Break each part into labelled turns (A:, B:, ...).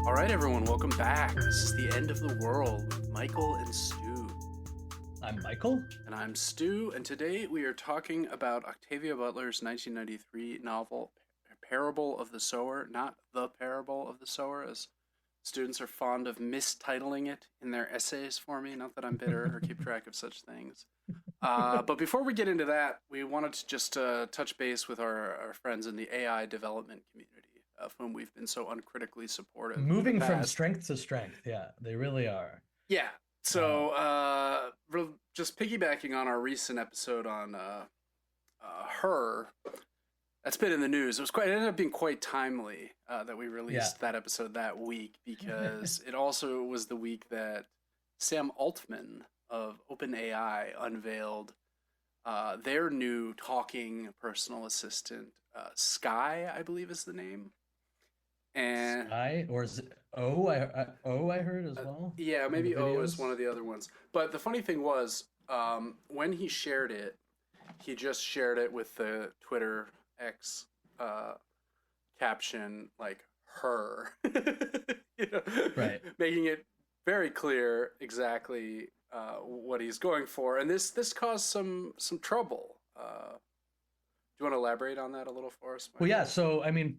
A: All right, everyone, welcome back. This is the end of the world with Michael and Stu.
B: I'm Michael.
A: And I'm Stu, and today we are talking about Octavia Butler's 1993 novel, Parable of the Sower, not The Parable of the Sower, as students are fond of mistitling it in their essays for me. Not that I'm bitter or keep track of such things. But before we get into that, we wanted to just touch base with our friends in the AI development community, of whom we've been so uncritically supportive in the
B: Moving from
A: past.
B: strength to strength. Yeah, they really are.
A: Yeah. So, just piggybacking on our recent episode on her, that's been in the news. It ended up being quite timely that we released that episode that week, because it also was the week that Sam Altman of OpenAI unveiled their new talking personal assistant, Sky, I believe is the name. And
B: Sky, or is it I heard as well.
A: Yeah, maybe O is one of the other ones. But the funny thing was, when he shared it, he just shared it with the Twitter X caption, like, her.
B: Right.
A: Making it very clear exactly what he's going for. And this caused some trouble. Do you want to elaborate on that a little for us, Mike?
B: Well, yeah. So, I mean,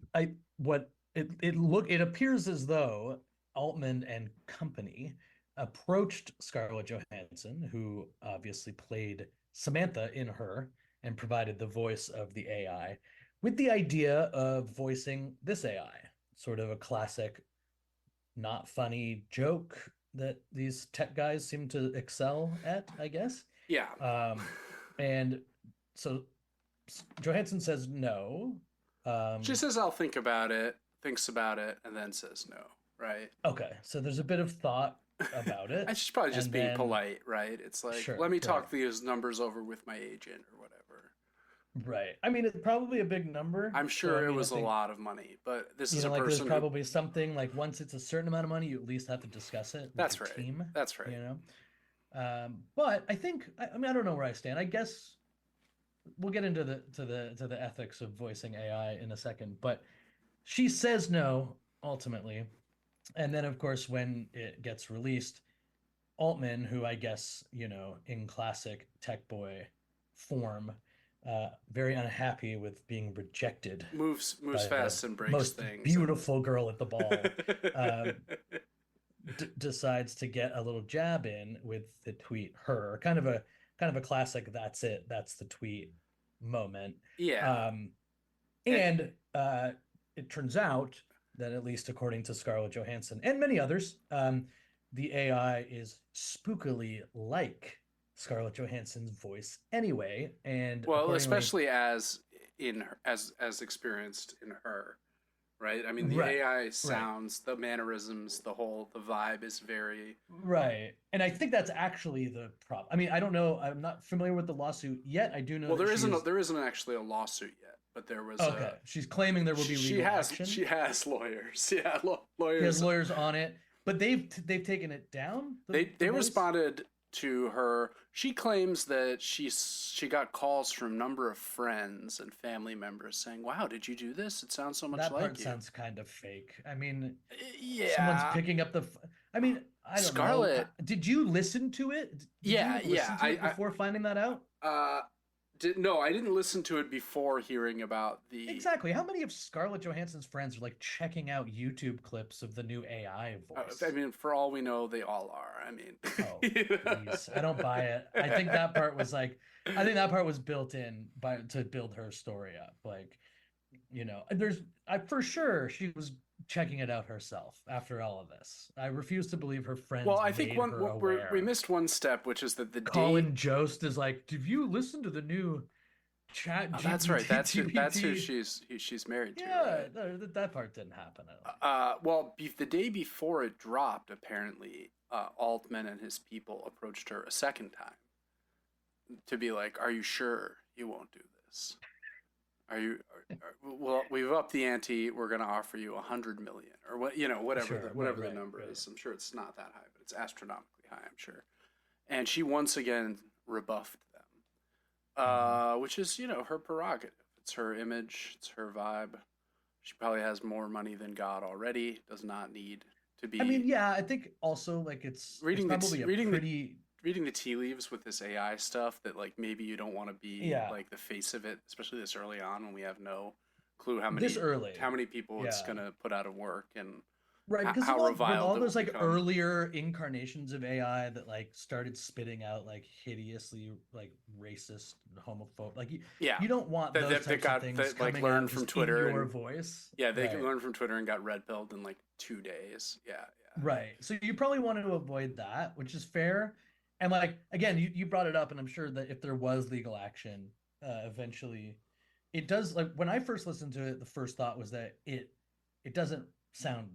B: it appears as though Altman and company approached Scarlett Johansson, who obviously played Samantha in Her and provided the voice of the AI, with the idea of voicing this AI, sort of a classic, not funny joke that these tech guys seem to excel at, I guess.
A: Yeah.
B: And so Johansson says no.
A: She says, I'll think about it, thinks about it, and then says no, right?
B: Okay, so there's a bit of thought about it.
A: And she's probably just being polite, right? It's like,
B: sure,
A: let me talk these numbers over with my agent or whatever.
B: Right. I mean, it's probably a big number.
A: I'm sure it was a lot of money, but this is a person.
B: There's probably something like, once it's a certain amount of money, you at least have to discuss it with your team.
A: That's right.
B: But I think, I mean, I don't know where I stand. I guess we'll get into the ethics of voicing AI in a second, but she says no ultimately. And then, of course, when it gets released, Altman, who I guess, in classic tech boy form, very unhappy with being rejected.
A: Moves fast and breaks
B: most
A: things.
B: Beautiful girl at the ball. Decides to get a little jab in with the tweet Her. Kind of a classic, that's it, that's the tweet moment.
A: Yeah.
B: And it turns out that, at least according to Scarlett Johansson and many others, the AI is spookily like Scarlett Johansson's voice anyway. And
A: especially as experienced in Her, right? I mean, the AI sounds, the mannerisms, the vibe is very
B: right. And I think that's actually the problem. I mean, I don't know. I'm not familiar with the lawsuit yet. I do know.
A: Well, there isn't actually a lawsuit yet, but there was.
B: Okay, she's claiming there will be legal action.
A: She has lawyers. Yeah, lawyers.
B: She has lawyers on it, but they've taken it down.
A: They responded to her. She claims that she got calls from a number of friends and family members saying, "Wow, did you do this? It sounds so much like you."
B: That part sounds kind of fake. I mean,
A: yeah,
B: someone's picking up the. I mean, I don't
A: Scarlett,
B: know. Did you listen to it? Did you listen to it before finding that out?
A: No, I didn't listen to it before hearing about the...
B: Exactly. How many of Scarlett Johansson's friends are like checking out YouTube clips of the new AI voice?
A: I mean, for all we know, they all are. I mean...
B: Oh, please. I don't buy it. I think that part was built in to build her story up. Like, for sure she was checking it out herself after all of this. I refuse to believe her friends. Well, I think
A: we missed one step, which is that
B: Colin Jost is like, "Have you listened to the new chat?"
A: Oh, that's right. That's who she's married to.
B: Yeah, right? That part didn't happen at
A: all. Well, the day before it dropped, apparently, Altman and his people approached her a second time to be like, "Are you sure you won't do this? Well, we've upped the ante. We're going to offer you $100 million, or whatever the number is. I'm sure it's not that high, but it's astronomically high, I'm sure." And she once again rebuffed them, which is, her prerogative. It's her image. It's her vibe. She probably has more money than God already. Does not need to
B: I mean,
A: be
B: yeah, I think also like it's
A: reading the
B: probably a
A: reading the
B: pretty
A: reading the tea leaves with this AI stuff that like maybe you don't want to be
B: yeah,
A: like the face of it, especially this early on when we have no clue
B: this early.
A: how many people it's
B: Yeah.
A: gonna put out of work and
B: Right, because
A: how
B: with
A: reviled
B: all
A: it will
B: those like
A: become.
B: earlier incarnations of AI that like started spitting out like hideously like racist, homophobic, like
A: Yeah,
B: you don't want those
A: that
B: types of
A: got
B: things
A: that like
B: coming out
A: learned from
B: just in
A: Twitter
B: your
A: and
B: voice.
A: yeah, they
B: Right.
A: learned from Twitter and got red pilled in like 2 days. Yeah, yeah.
B: Right. So you probably wanted to avoid that, which is fair. And like again, you brought it up, and I'm sure that if there was legal action, eventually, it does. Like when I first listened to it, the first thought was that it doesn't sound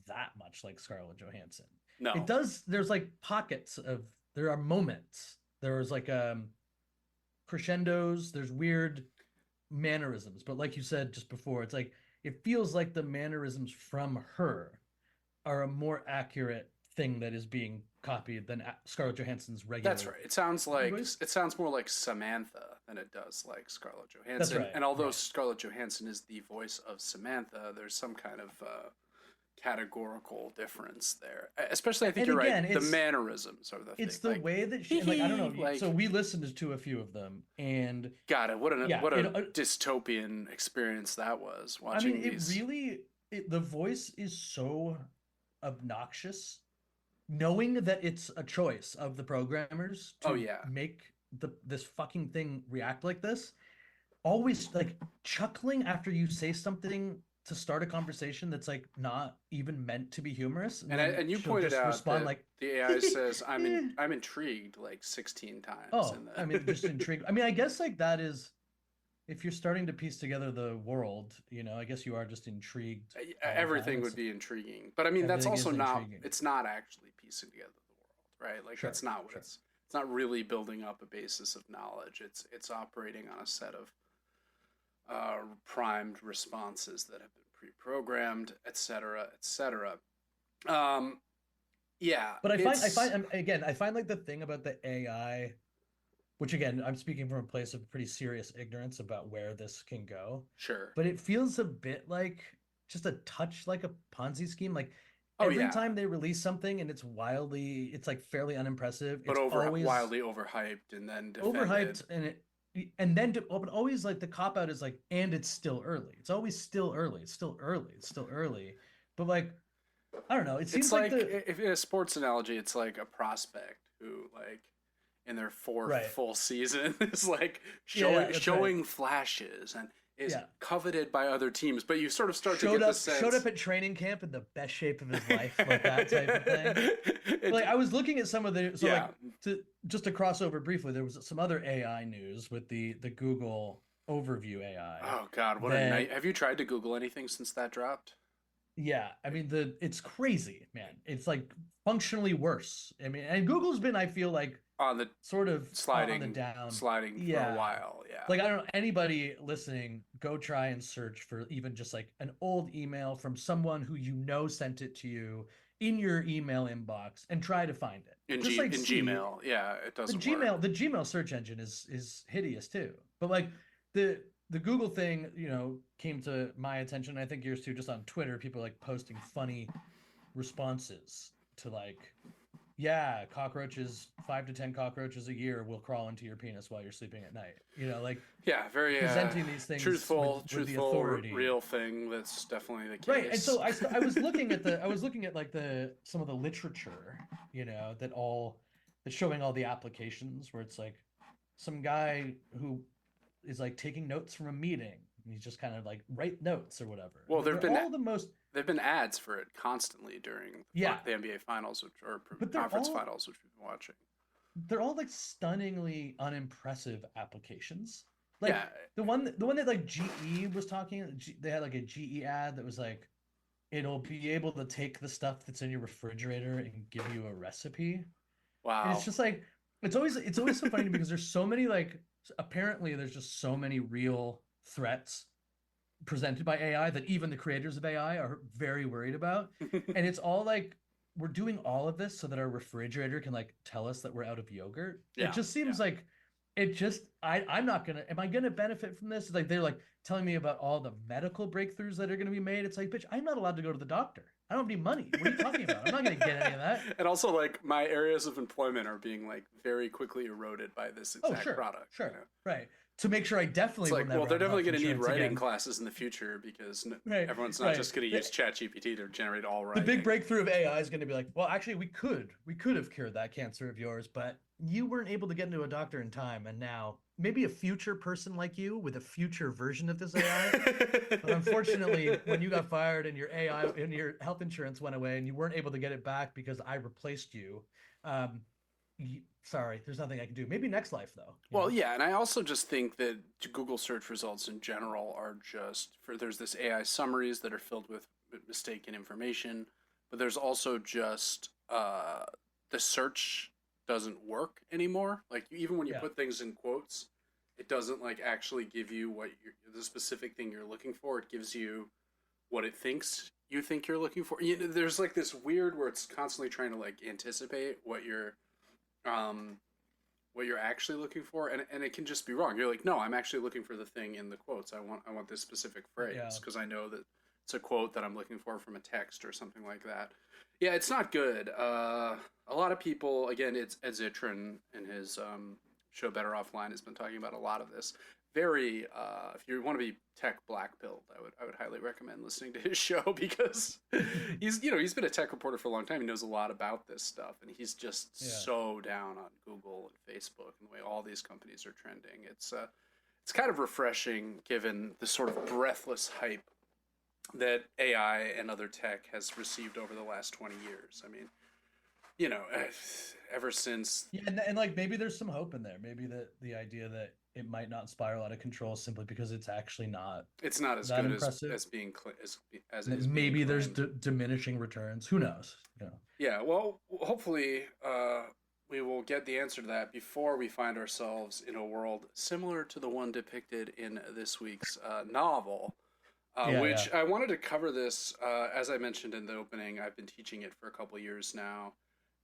B: that much like Scarlett Johansson. It
A: No,
B: does. There's like pockets of. There are moments. There's like crescendos. There's weird mannerisms, but like you said just before, it's like it feels like the mannerisms from her are a more accurate thing that is being copied than Scarlett Johansson's
A: that's
B: regular
A: right.
B: voice.
A: It sounds more like Samantha than it does like Scarlett
B: That's
A: Johansson.
B: right,
A: And although
B: right.
A: Scarlett Johansson is the voice of Samantha, there's some kind of categorical difference there. Especially, I think
B: And
A: you're right.
B: again,
A: The mannerisms are the thing.
B: it's the
A: Like,
B: way that she,
A: hee
B: and like I don't
A: hee,
B: know. So
A: like,
B: we listened to a few of them, and
A: God,
B: yeah,
A: what a dystopian experience that was
B: I mean,
A: watching
B: it
A: these.
B: really, the voice is so obnoxious, knowing that it's a choice of the programmers
A: Oh
B: to
A: yeah,
B: make this fucking thing react like this. Always like chuckling after you say something to start a conversation that's like not even meant to be humorous, and then
A: and you
B: she'll
A: pointed
B: just
A: out
B: respond
A: that
B: like,
A: the AI says I'm intrigued like 16 times
B: "Oh,
A: in
B: I mean, just intrigued." I mean, I guess like that is if you're starting to piece together the world, I guess you are just intrigued all the time.
A: everything would be intriguing. But I mean, that's
B: Everything
A: also
B: is
A: not,
B: intriguing.
A: it's not actually piecing together the world, right? Like
B: Sure,
A: that's not what
B: sure.
A: it's not really building up a basis of knowledge. It's operating on a set of primed responses that have been pre-programmed, et cetera, et cetera. Um, yeah,
B: But
A: it's
B: again, I find like the thing about the AI, which again, I'm speaking from a place of pretty serious ignorance about where this can go,
A: sure.
B: but it feels a bit like just a touch like a Ponzi scheme. Like
A: Oh
B: every
A: yeah,
B: time they release something and it's like fairly unimpressive,
A: but
B: it's
A: over
B: always
A: wildly overhyped and then defended.
B: overhyped and then but always like the cop out is like, and it's still early. It's always still early. It's still early. It's still early. But like, I don't know. It
A: It's
B: seems like
A: like
B: the
A: if in a sports analogy, it's like a prospect who like in their fourth
B: right.
A: full season is like
B: Yeah, that's right.
A: showing flashes and is
B: Yeah.
A: coveted by other teams, but you sort of start to
B: showed
A: get the
B: up showed
A: sense
B: up at training camp in the best shape of his life, like that type of thing. Like I was looking at some of the
A: yeah.
B: to just to cross over briefly, there was some other AI news with the Google overview AI
A: Oh God, what a night!
B: that
A: Have you tried to Google anything since that dropped?
B: yeah, I mean it's crazy, man. It's like functionally worse. I mean, and Google's been, I feel like,
A: On the
B: sort of on the down.
A: sliding for a
B: Yeah.
A: while. Yeah.
B: Like I don't know, anybody listening, go try and search for even just like an old email from someone who sent it to you in your email inbox and try to find it. Just like
A: In
B: see
A: Gmail, yeah, it doesn't work.
B: The Gmail search engine is hideous too. But like the Google thing, came to my attention. I think yours too, just on Twitter, people are like posting funny responses to like, yeah, cockroaches, 5 to 10 cockroaches a year will crawl into your penis while you're sleeping at night. Like
A: Yeah, very
B: presenting these things with the authority.
A: real thing. That's definitely the
B: Right. And
A: case.
B: so I was looking at like some of the literature, that's showing all the applications where it's like some guy who is like taking notes from a meeting. And he's just kind of like write notes or whatever.
A: Well,
B: They're all the most
A: there've been ads for it constantly during
B: yeah,
A: the NBA finals, or
B: but
A: conference finals, which we've been watching.
B: they're all like stunningly unimpressive applications. Like
A: Yeah,
B: the one that like GE was talking, they had like a GE ad that was like, it'll be able to take the stuff that's in your refrigerator and give you a recipe. And it's
A: wow.
B: just like it's always so funny because there's so many like, apparently there's just so many real threats presented by AI that even the creators of AI are very worried about. And it's all like, we're doing all of this so that our refrigerator can like tell us that we're out of yogurt. It
A: Yeah,
B: just
A: yeah.
B: seems like I'm not gonna, am I gonna benefit from this? It's like they're like telling me about all the medical breakthroughs that are gonna be made. It's like, bitch, I'm not allowed to go to the doctor. I don't have any money. What are you talking about? I'm not going to get any of that.
A: And also, like, my areas of employment are being like very quickly eroded by this
B: Oh,
A: exact
B: sure,
A: product.
B: sure,
A: You know?
B: right. To make sure I
A: It's
B: definitely will
A: like, well,
B: never
A: they're
B: have
A: definitely
B: health
A: going to need
B: insurance
A: writing
B: again.
A: classes in the future because
B: Right,
A: everyone's not
B: right.
A: just going to use ChatGPT to generate all
B: The big
A: writing.
B: breakthrough of AI is going to be like, well, actually, we could have cured that cancer of yours, but you weren't able to get into a doctor in time, and now maybe a future person like you with a future version of this AI. But unfortunately, when you got fired and your AI and your health insurance went away and you weren't able to get it back because I replaced you, um, sorry, there's nothing I can do. Maybe next life though, you
A: Well,
B: know?
A: yeah, and I also just think that Google search results in general are just for there's this AI summaries that are filled with mistaken information, but there's also just the search doesn't work anymore. Like even when you
B: Yeah,
A: put things in quotes, it doesn't like actually give you what the specific thing you're looking for. It gives you what it thinks you think you're looking for. There's like this weird where it's constantly trying to like anticipate um what you're actually looking for, and it can just be wrong. You're like, no, I'm actually looking for the thing in the quotes. I want this specific
B: yeah.
A: phrase because I know that it's a quote that I'm looking for from a text or something like that. Yeah, it's not good. A lot of people, again, it's Ed Zitron in his show Better Offline has been talking about a lot of this. Very, if you want to be tech black pilled, I would highly recommend listening to his show because he's been a tech reporter for a long time. He knows a lot about this stuff, and he's just
B: Yeah.
A: so down on Google and Facebook and the way all these companies are trending. It's kind of refreshing given the sort of breathless hype that AI and other tech has received over the last 20 years. I mean, you know, ever since
B: Yeah, and like maybe there's some hope in there. Maybe the idea that it might not spiral out of control simply because it's actually not
A: it's not as
B: that
A: good as
B: impressive.
A: as it is being
B: Maybe there's
A: claimed.
B: diminishing returns. Who knows? You know.
A: Yeah, well, hopefully, we will get the answer to that before we find ourselves in a world similar to the one depicted in this week's novel.
B: Yeah, yeah.
A: Which I wanted to cover this, as I mentioned in the opening. I've been teaching it for a couple years now,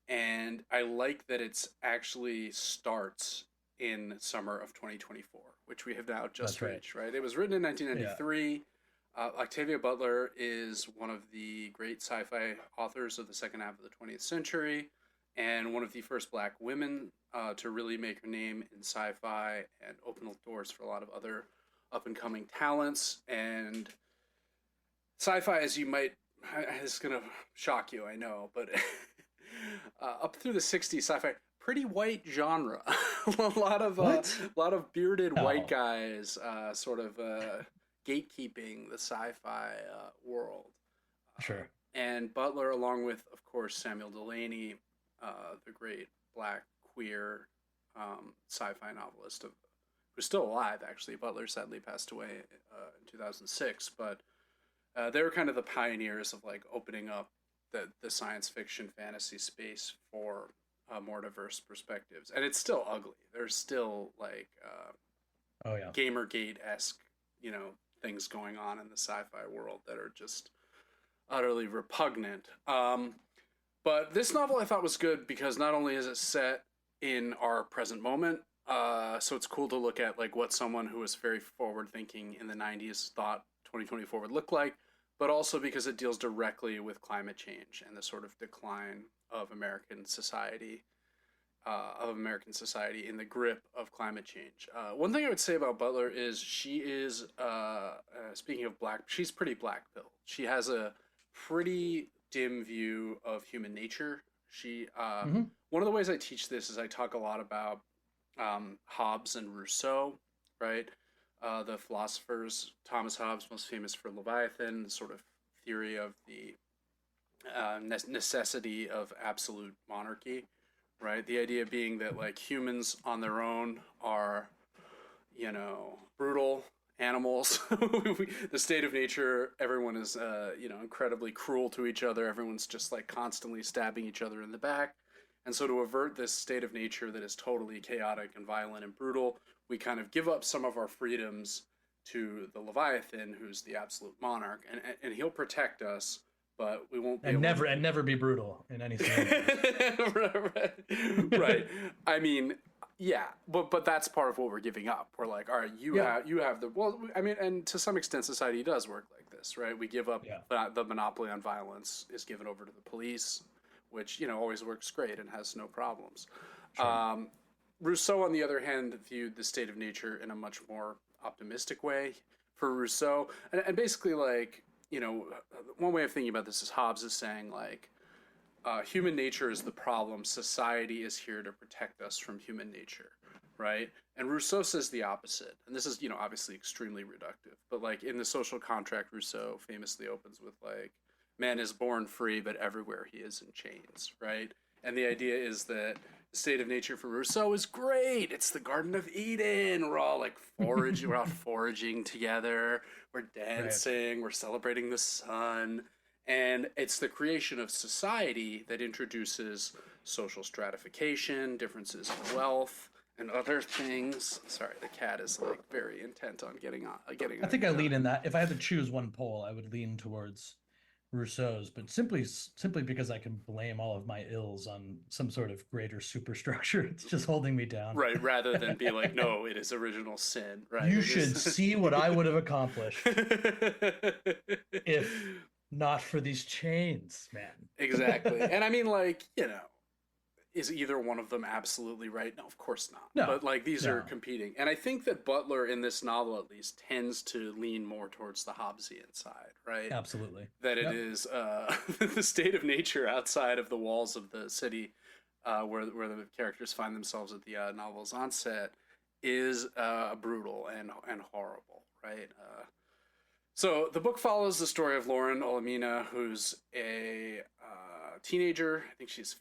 A: and I like that it's actually starts in summer of 2024, which we have now just
B: That's right.
A: reached. Right? It was written in
B: Yeah,
A: 1993. Octavia Butler is one of the great sci-fi authors of the second half of the 20th century, and one of the first Black women to really make her name in sci-fi and open the doors for a lot of other up-and-coming talents. And sci-fi, as you might, this is gonna shock you, I know, but up through the 60s, sci-fi pretty white genre. a
B: what?
A: lot of bearded white
B: No.
A: guys, sort of gatekeeping the sci-fi world.
B: Sure.
A: And Butler, along with, of course, Samuel Delany, the great black queer sci-fi novelist who's still alive. Actually, Butler sadly passed away in 2006, but they were kind of the pioneers of like opening up the science fiction fantasy space for more diverse perspectives. And it's still ugly. There's still like
B: Oh yeah.
A: Gamergate esque, you know, things going on in the sci-fi world that are just utterly repugnant. But this novel I thought was good because not only is it set in our present moment, so it's cool to look at like what someone who was very forward thinking in the 90s thought 2024 would look like, but also because it deals directly with climate change and the sort of decline of American society in the grip of climate change. One thing I would say about Butler is she is, speaking of black, she's pretty black pilled. She has a pretty dim view of human nature.
B: Hmm.
A: One of the ways I teach this is I talk a lot about Hobbes and Rousseau, right? The philosophers, Thomas Hobbes, most famous for Leviathan, the sort of theory of the necessity of absolute monarchy, right? The idea being that like humans on their own are, you know, brutal animals. The state of nature, everyone is, incredibly cruel to each other. Everyone's just like constantly stabbing each other in the back. And so, to avert this state of nature that is totally chaotic and violent and brutal, we kind of give up some of our freedoms to the Leviathan, who's the absolute monarch, and he'll protect us, but we won't be
B: And
A: able to.
B: never be brutal in any scenario.
A: right, right. I mean, Yeah, but that's part of what we're giving up. We're like, all right,
B: Yeah.
A: you have the well. I mean, and to some extent, society does work like this, right? We give up
B: Yeah.
A: the monopoly on violence is given over to the police, which always works great and has no problems.
B: Sure.
A: Um, Rousseau, on the other hand, viewed the state of nature in a much more optimistic way. For Rousseau, and basically like one way of thinking about this is Hobbes is saying like human nature is the problem. Society is here to protect us from human nature, right? And Rousseau says the opposite. And this is, obviously extremely reductive. But like in the Social Contract, Rousseau famously opens with like, man is born free, but everywhere he is in chains, right? And the idea is that the state of nature for Rousseau is great. It's the Garden of Eden. We're all like foraging, we're out foraging together. We're
B: Right.
A: dancing. We're celebrating the sun. And it's the creation of society that introduces social stratification, differences in wealth, and other things. Sorry, the cat is like very intent on getting
B: I
A: on
B: think I
A: me.
B: lean in that. If I had to choose one pole, I would lean towards Rousseau's, but simply because I can blame all of my ills on some sort of greater superstructure. It's just holding me down.
A: Right, rather than be like, no, it is original sin, right?
B: You
A: It
B: should
A: is.
B: see what I would have accomplished if not for these chains,
A: Exactly.
B: man.
A: And I mean, like, is either one of them absolutely right? No, of course not.
B: No,
A: But like these are
B: no,
A: competing. And I think that Butler in this novel at least tends to lean more towards the Hobbesian side, right?
B: absolutely.
A: That it
B: Yep.
A: is the state of nature outside of the walls of the city where the characters find themselves at the novel's onset is brutal and horrible, right? So the book follows the story of Lauren Olamina, who's a teenager. I think she's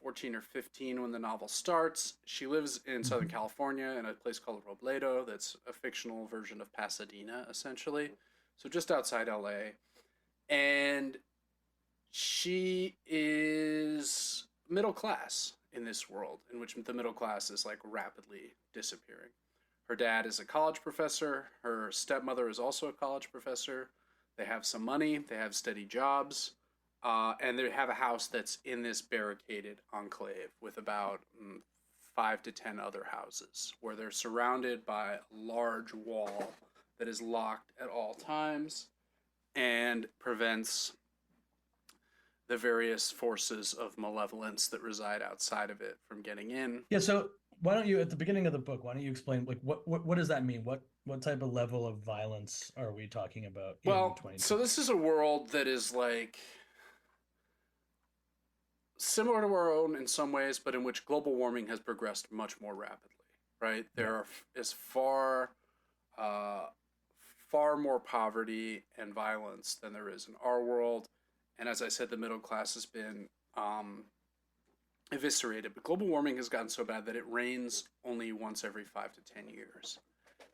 A: 14 or 15 when the novel starts. She lives in Southern
B: Mhm.
A: California in a place called Robledo, that's a fictional version of Pasadena, essentially. So just outside LA. And she is middle class in this world, in which the middle class is like rapidly disappearing. Her dad is a college professor. Her stepmother is also a college professor. They have some money. They have steady jobs. And they have a house that's in this barricaded enclave with about 5 to 10 other houses where they're surrounded by a large wall that is locked at all times and prevents the various forces of malevolence that reside outside of it from getting in.
B: Yeah, so why don't you, at the beginning of the book, why don't you explain like what does that mean? What type of level of violence are we talking about in
A: Well, so
B: 2020?
A: this is a world that is like similar to our own in some ways, but in which global warming has progressed much more rapidly. Right?
B: Yeah.
A: Is uh, far more poverty and violence than there is in our world, and as I said, the middle class has been eviscerated. But global warming has gotten so bad that it rains only once every 5 to 10 years.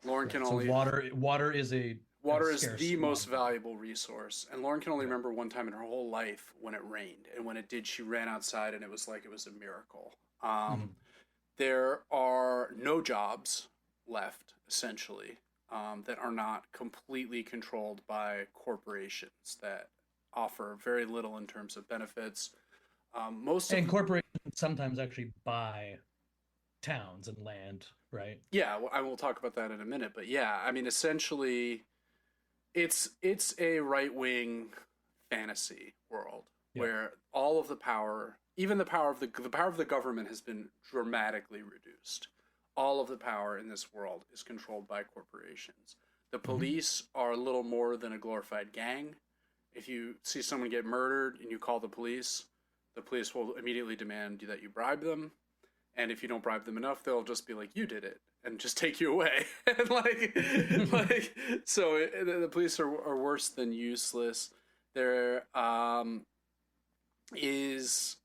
A: Lauren can
B: Right. So
A: only
B: water is a
A: Water is
B: scarce
A: the most
B: commodity.
A: valuable resource, and Lauren can only
B: Yeah.
A: remember one time in her whole life when it rained, and when it did, she ran outside, and it was like it was a miracle.
B: Mhm.
A: There are no jobs left, essentially, that are not completely controlled by corporations that offer very little in terms of benefits. Most
B: And
A: of
B: corporations sometimes actually buy towns and land, right?
A: Yeah, I will talk about that in a minute, but yeah, I mean, essentially, it's a right wing fantasy world
B: Yeah.
A: where all of the power, even the power of the government, has been dramatically reduced. All of the power in this world is controlled by corporations. The
B: Hmm.
A: police are little more than a glorified gang. If you see someone get murdered and you call the police will immediately demand that you bribe them, and if you don't bribe them enough, they'll just be like, "You did it," and just take you away. And so the police are worse than useless. There is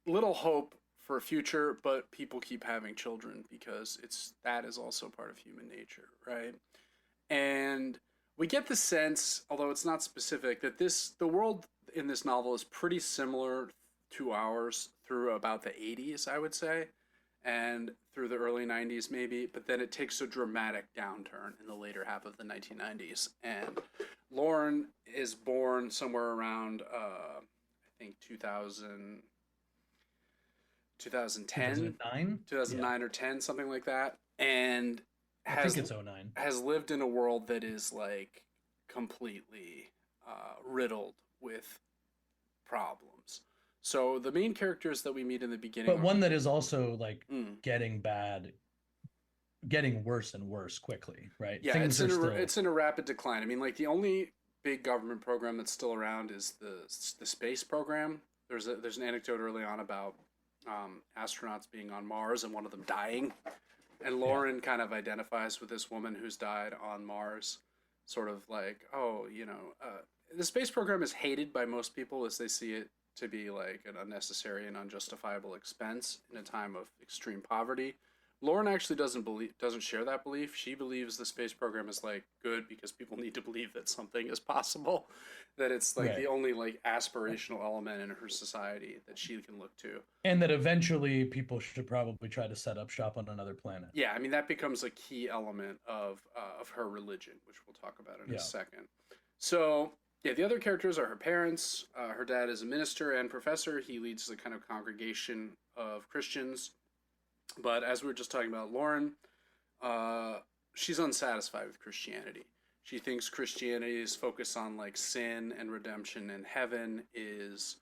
A: little hope for a future, but people keep having children because that is also part of human nature, right? And we get the sense, although it's not specific, that the world in this novel is pretty similar to ours through about the 80s, I would say, and through the early 90s maybe, but then it takes a dramatic downturn in the later half of the 1990s. And Lauren is born somewhere around I think 2010,
B: 2009?
A: 2009 or 10, something like that, and
B: I think it's '09.
A: has lived in a world that is like completely riddled with problems. So the main characters that we meet in the beginning
B: But
A: are,
B: one that is also like
A: mm,
B: getting bad, getting worse and worse quickly, right?
A: yeah,
B: Things are still
A: it's in a rapid decline. I mean, like the only big government program that's still around is the space program. There's an anecdote early on about astronauts being on Mars and one of them dying, and
B: yeah.
A: Lauren kind of identifies with this woman who's died on Mars, sort of like, oh, the space program is hated by most people as they see it to be like an unnecessary and unjustifiable expense in a time of extreme poverty. Lauren actually doesn't share that belief. She believes the space program is like good because people need to believe that something is possible, that it's like the
B: Right.
A: only like aspirational element in her society that she can look to.
B: And that eventually people should probably try to set up shop on another planet.
A: Yeah, I mean that becomes a key element of her religion, which we'll talk about in a
B: Yeah.
A: second. So yeah, the other characters are her parents. Her dad is a minister and professor. He leads the kind of congregation of Christians. But as we were just talking about, Lauren, uh, she's unsatisfied with Christianity. She thinks Christianity's focus on like sin and redemption and heaven is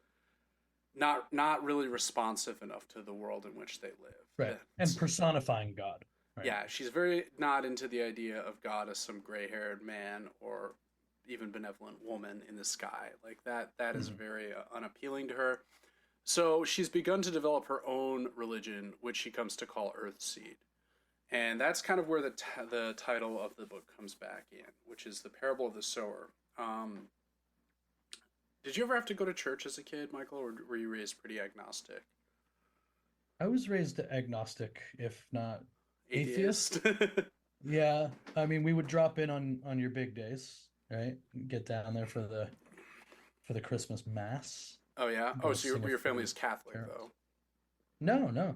A: not really responsive enough to the world in which they live.
B: Right. And personifying God. Right.
A: Yeah, she's very not into the idea of God as some gray-haired man or even benevolent woman in the sky. Like that is very unappealing to her. So she's begun to develop her own religion, which she comes to call Earthseed. And that's kind of where the title of the book comes back in, which is the parable of the sower. Did you ever have to go to church as a kid, Michael, or were you raised pretty agnostic?
B: I was raised agnostic, if not
A: Atheist?
B: atheist. Yeah. I mean, we would drop in on your big days, right? Get down there for the Christmas mass.
A: Oh, yeah?
B: Go
A: Oh, so
B: sing a
A: your family
B: few
A: is Catholic,
B: carols.
A: though.
B: No, no.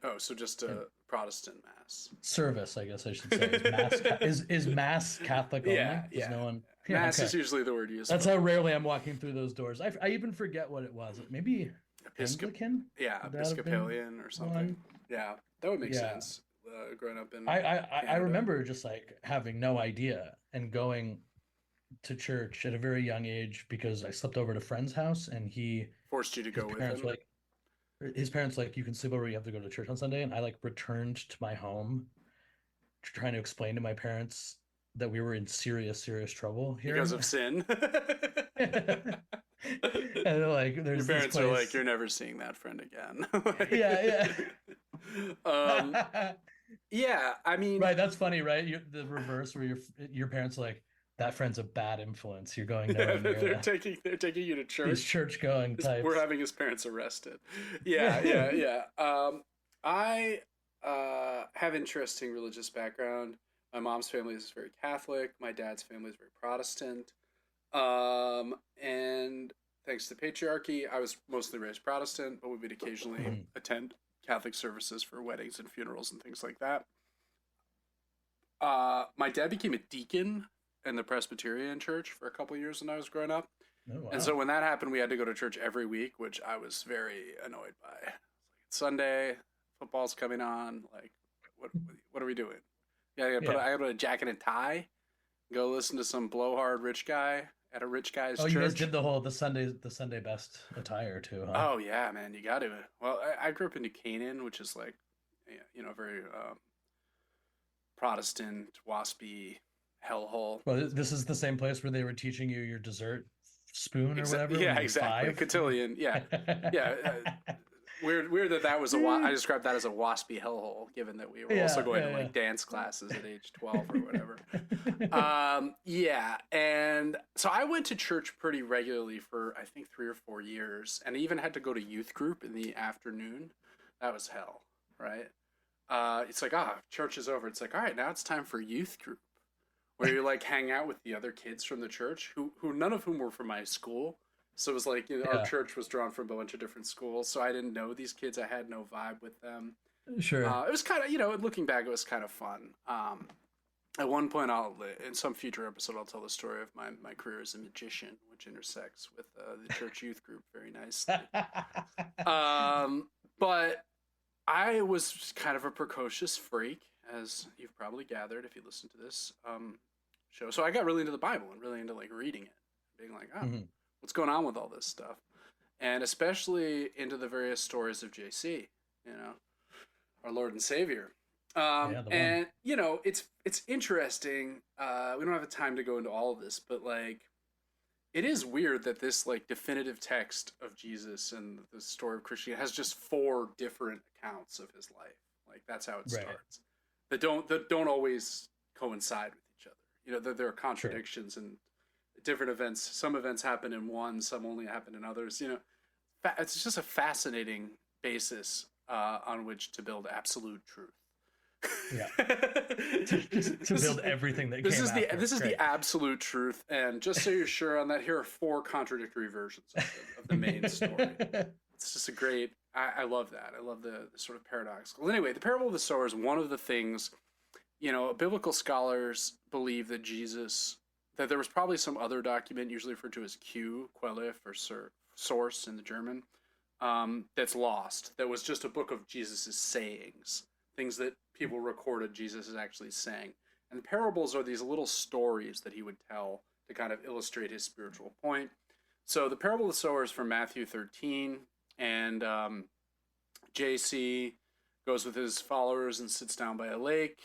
A: Oh, so just
B: And
A: a Protestant mass.
B: service, I guess I should say. Is mass Catholic only?
A: Yeah,
B: Does
A: yeah.
B: no one? Yeah,
A: Mass
B: okay.
A: is usually the word used.
B: That's how rarely I'm walking through those doors. I even forget what it was. Maybe Anglican?
A: Yeah,
B: Would that have been
A: Episcopalian or something.
B: one?
A: Yeah, that would make
B: Yeah.
A: sense. Growing up in
B: I
A: Canada.
B: remember just like having no idea and going to church at a very young age because I slept over at a friend's house and
A: Forced you to
B: his
A: go with
B: parents
A: him.
B: were like his parents like you can sleep over, you have to go to church on Sunday, and I like returned to my home trying to explain to my parents that we were in serious trouble here.
A: Because of sin.
B: And they're like,
A: Your
B: there's
A: parents
B: this
A: are
B: place.
A: like, you're never seeing that friend again.
B: Yeah.
A: Yeah, I mean,
B: Right, that's funny, right? The reverse where your parents are like, that friend's a bad influence. You're going nowhere near
A: they're
B: that.
A: taking you to
B: These
A: church.
B: church-going types.
A: We're having his parents arrested. Yeah. I have interesting religious background. My mom's family is very Catholic. My dad's family is very Protestant. And thanks to patriarchy, I was mostly raised Protestant, but we would occasionally attend Catholic services for weddings and funerals and things like that. My dad became a deacon in the Presbyterian church for a couple of years when I was growing up.
B: Oh, wow.
A: And so when that happened, we had to go to church every week, which I was very annoyed by. It's like, it's Sunday, football's coming on. Like, what are we doing? Yeah, I got to put a jacket and tie, go listen to some blowhard rich guy at a rich guy's church.
B: You guys did the Sunday best attire too, huh?
A: Oh yeah, man, you got to. Well, I grew up in New Canaan, which is like, very Protestant, waspy hellhole.
B: Well, this is the same place where they were teaching you your dessert spoon or whatever.
A: Yeah, exactly. Cotillion. Yeah, yeah. Weird that was I described that as a waspy hellhole, given that we were also going to like dance classes at age 12 or whatever. Yeah, and so I went to church pretty regularly for I think 3 or 4 years, and I even had to go to youth group in the afternoon. That was hell, right? It's like church is over. It's like, all right, now it's time for youth group, where you like hang out with the other kids from the church, who none of whom were from my school. So it was like, our church was drawn from a bunch of different schools. So I didn't know these kids. I had no vibe with them.
B: Sure.
A: It was kind of, looking back, it was kind of fun. At one point, in some future episode, I'll tell the story of my career as a magician, which intersects with the church youth group very nicely. But I was kind of a precocious freak, as you've probably gathered if you listen to this show. So I got really into the Bible and really into like reading it, being like, oh,
B: Mhm.
A: what's going on with all this stuff? And especially into the various stories of JC, you know, our Lord and Savior.
B: Yeah, the one.
A: And you know, it's interesting. We don't have the time to go into all of this, but like, it is weird that this like definitive text of Jesus and the story of Christianity has just four different accounts of his life. Like that's how it
B: Right.
A: starts. That don't always coincide with each other. You know, there are
B: Sure.
A: contradictions and different events. Some events happen in one, some only happen in others. You know, it's just a fascinating basis on which to build absolute truth.
B: Yeah. To
A: this is
B: build everything that
A: this
B: came
A: is the
B: after.
A: this is the
B: Great.
A: absolute truth, and just so you're sure on that, here are four contradictory versions of the main story. It's just a great. I love that. I love the sort of paradox. Well, anyway, the parable of the sower is one of the things. You know, biblical scholars believe that that there was probably some other document, usually referred to as Q, Quelle, or source in the German, that's lost. That was just a book of Jesus's sayings, things that people recorded Jesus is actually saying. And parables are these little stories that he would tell to kind of illustrate his spiritual point. So the parable of the sower is from Matthew 13, and JC goes with his followers and sits down by a lake.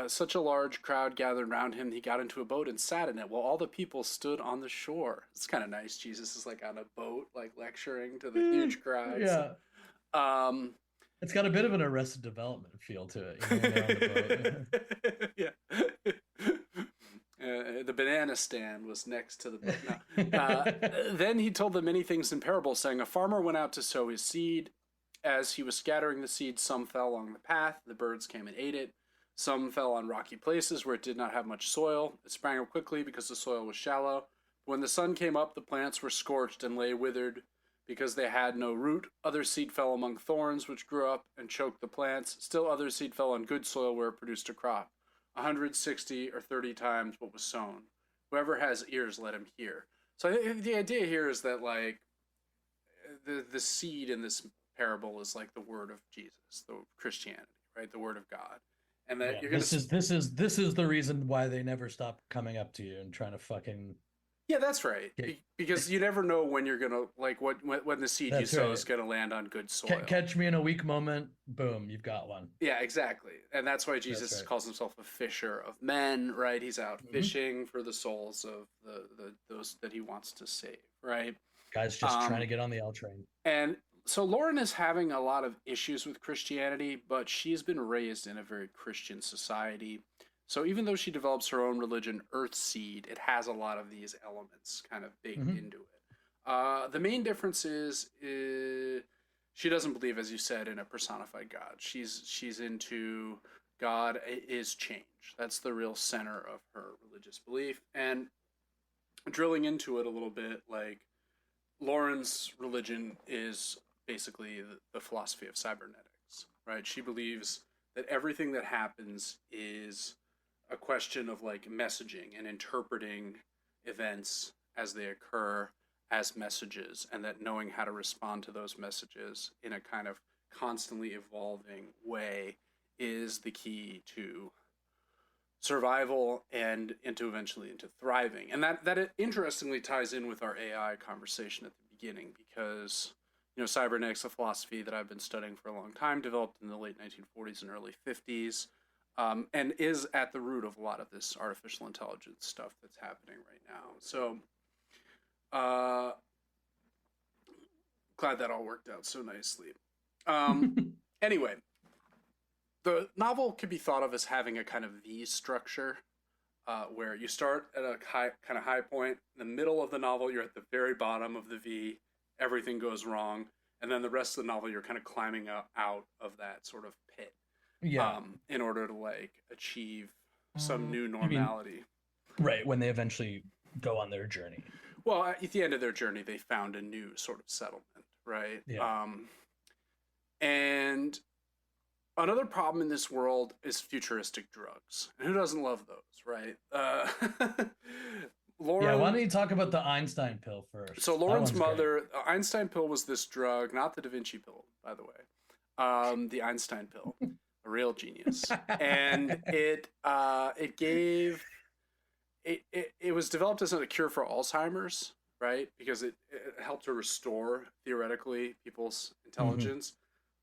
A: Such a large crowd gathered around him, he got into a boat and sat in it, while all the people stood on the shore. It's kind of nice. Jesus is like on a boat, like lecturing to the huge crowds.
B: Yeah.
A: Um,
B: It's got a bit of an Arrested Development feel to it, when they're on the boat.
A: yeah. The banana stand was next to the boat. No. Then he told them many things in parables, saying, a farmer went out to sow his seed. As he was scattering the seed, some fell along the path. The birds came and ate it. Some fell on rocky places where it did not have much soil. It sprang up quickly because the soil was shallow. When the sun came up, the plants were scorched and lay withered because they had no root. Other seed fell among thorns, which grew up and choked the plants. Still other seed fell on good soil where it produced a crop, 160 or 30 times what was sown. Whoever has ears, let him hear. So the idea here is that like the seed in this parable is like the word of Jesus, the Christianity, right? The word of God, and that
B: Yeah,
A: you're gonna.
B: this is the reason why they never stop coming up to you and trying to fucking
A: Yeah, that's right.
B: get.
A: Because you never know when you're gonna like when the seed you
B: That's
A: sow
B: right.
A: is gonna land on good soil.
B: Catch me in a weak moment. Boom, you've got one.
A: Yeah, exactly. And that's why
B: That's
A: Jesus
B: right.
A: calls himself a fisher of men, right? He's out
B: Hmm.
A: fishing for the souls of the those that he wants to save, right?
B: Guys just trying to
A: Um,
B: get on the L train.
A: and so Lauren is having a lot of issues with Christianity, but she's been raised in a very Christian society. So even though she develops her own religion, Earthseed, it has a lot of these elements kind of baked
B: Hmm.
A: into it. The main difference is she doesn't believe, as you said, in a personified God. She's into God is change. That's the real center of her religious belief. And drilling into it a little bit, like Lauren's religion is basically the philosophy of cybernetics, right? She believes that everything that happens is a question of like messaging and interpreting events as they occur as messages, and that knowing how to respond to those messages in a kind of constantly evolving way is the key to survival and into eventually into thriving. And that it interestingly ties in with our AI conversation at the beginning, because you know cybernetics, a philosophy that I've been studying for a long time, developed in the late 1940s and early 50s, and is at the root of a lot of this artificial intelligence stuff that's happening right now. So uh, glad that all worked out so nicely. Um, anyway, the novel could be thought of as having a kind of V structure, where you start at a kind of high point. In the middle of the novel, you're at the very bottom of the V. Everything goes wrong, and then the rest of the novel, you're kind of climbing out of that sort of pit,
B: Yeah.
A: in order to like achieve some new
B: You mean
A: normality.
B: right when they eventually go on their journey?
A: Well, at the end of their journey, they found a new sort of settlement, right?
B: Yeah.
A: And another problem in this world is futuristic drugs. And who doesn't love those, right?
B: Yeah, why
A: Lauren.
B: don't you talk about the Einstein pill
A: So
B: first? That
A: Lauren's
B: one's great.
A: mother, Einstein pill was this drug, not the Da Vinci pill, by the way. The Einstein pill, a real genius, and it gave it was developed as a cure for Alzheimer's, right? Because it helped to restore theoretically people's
B: Hmm.
A: intelligence,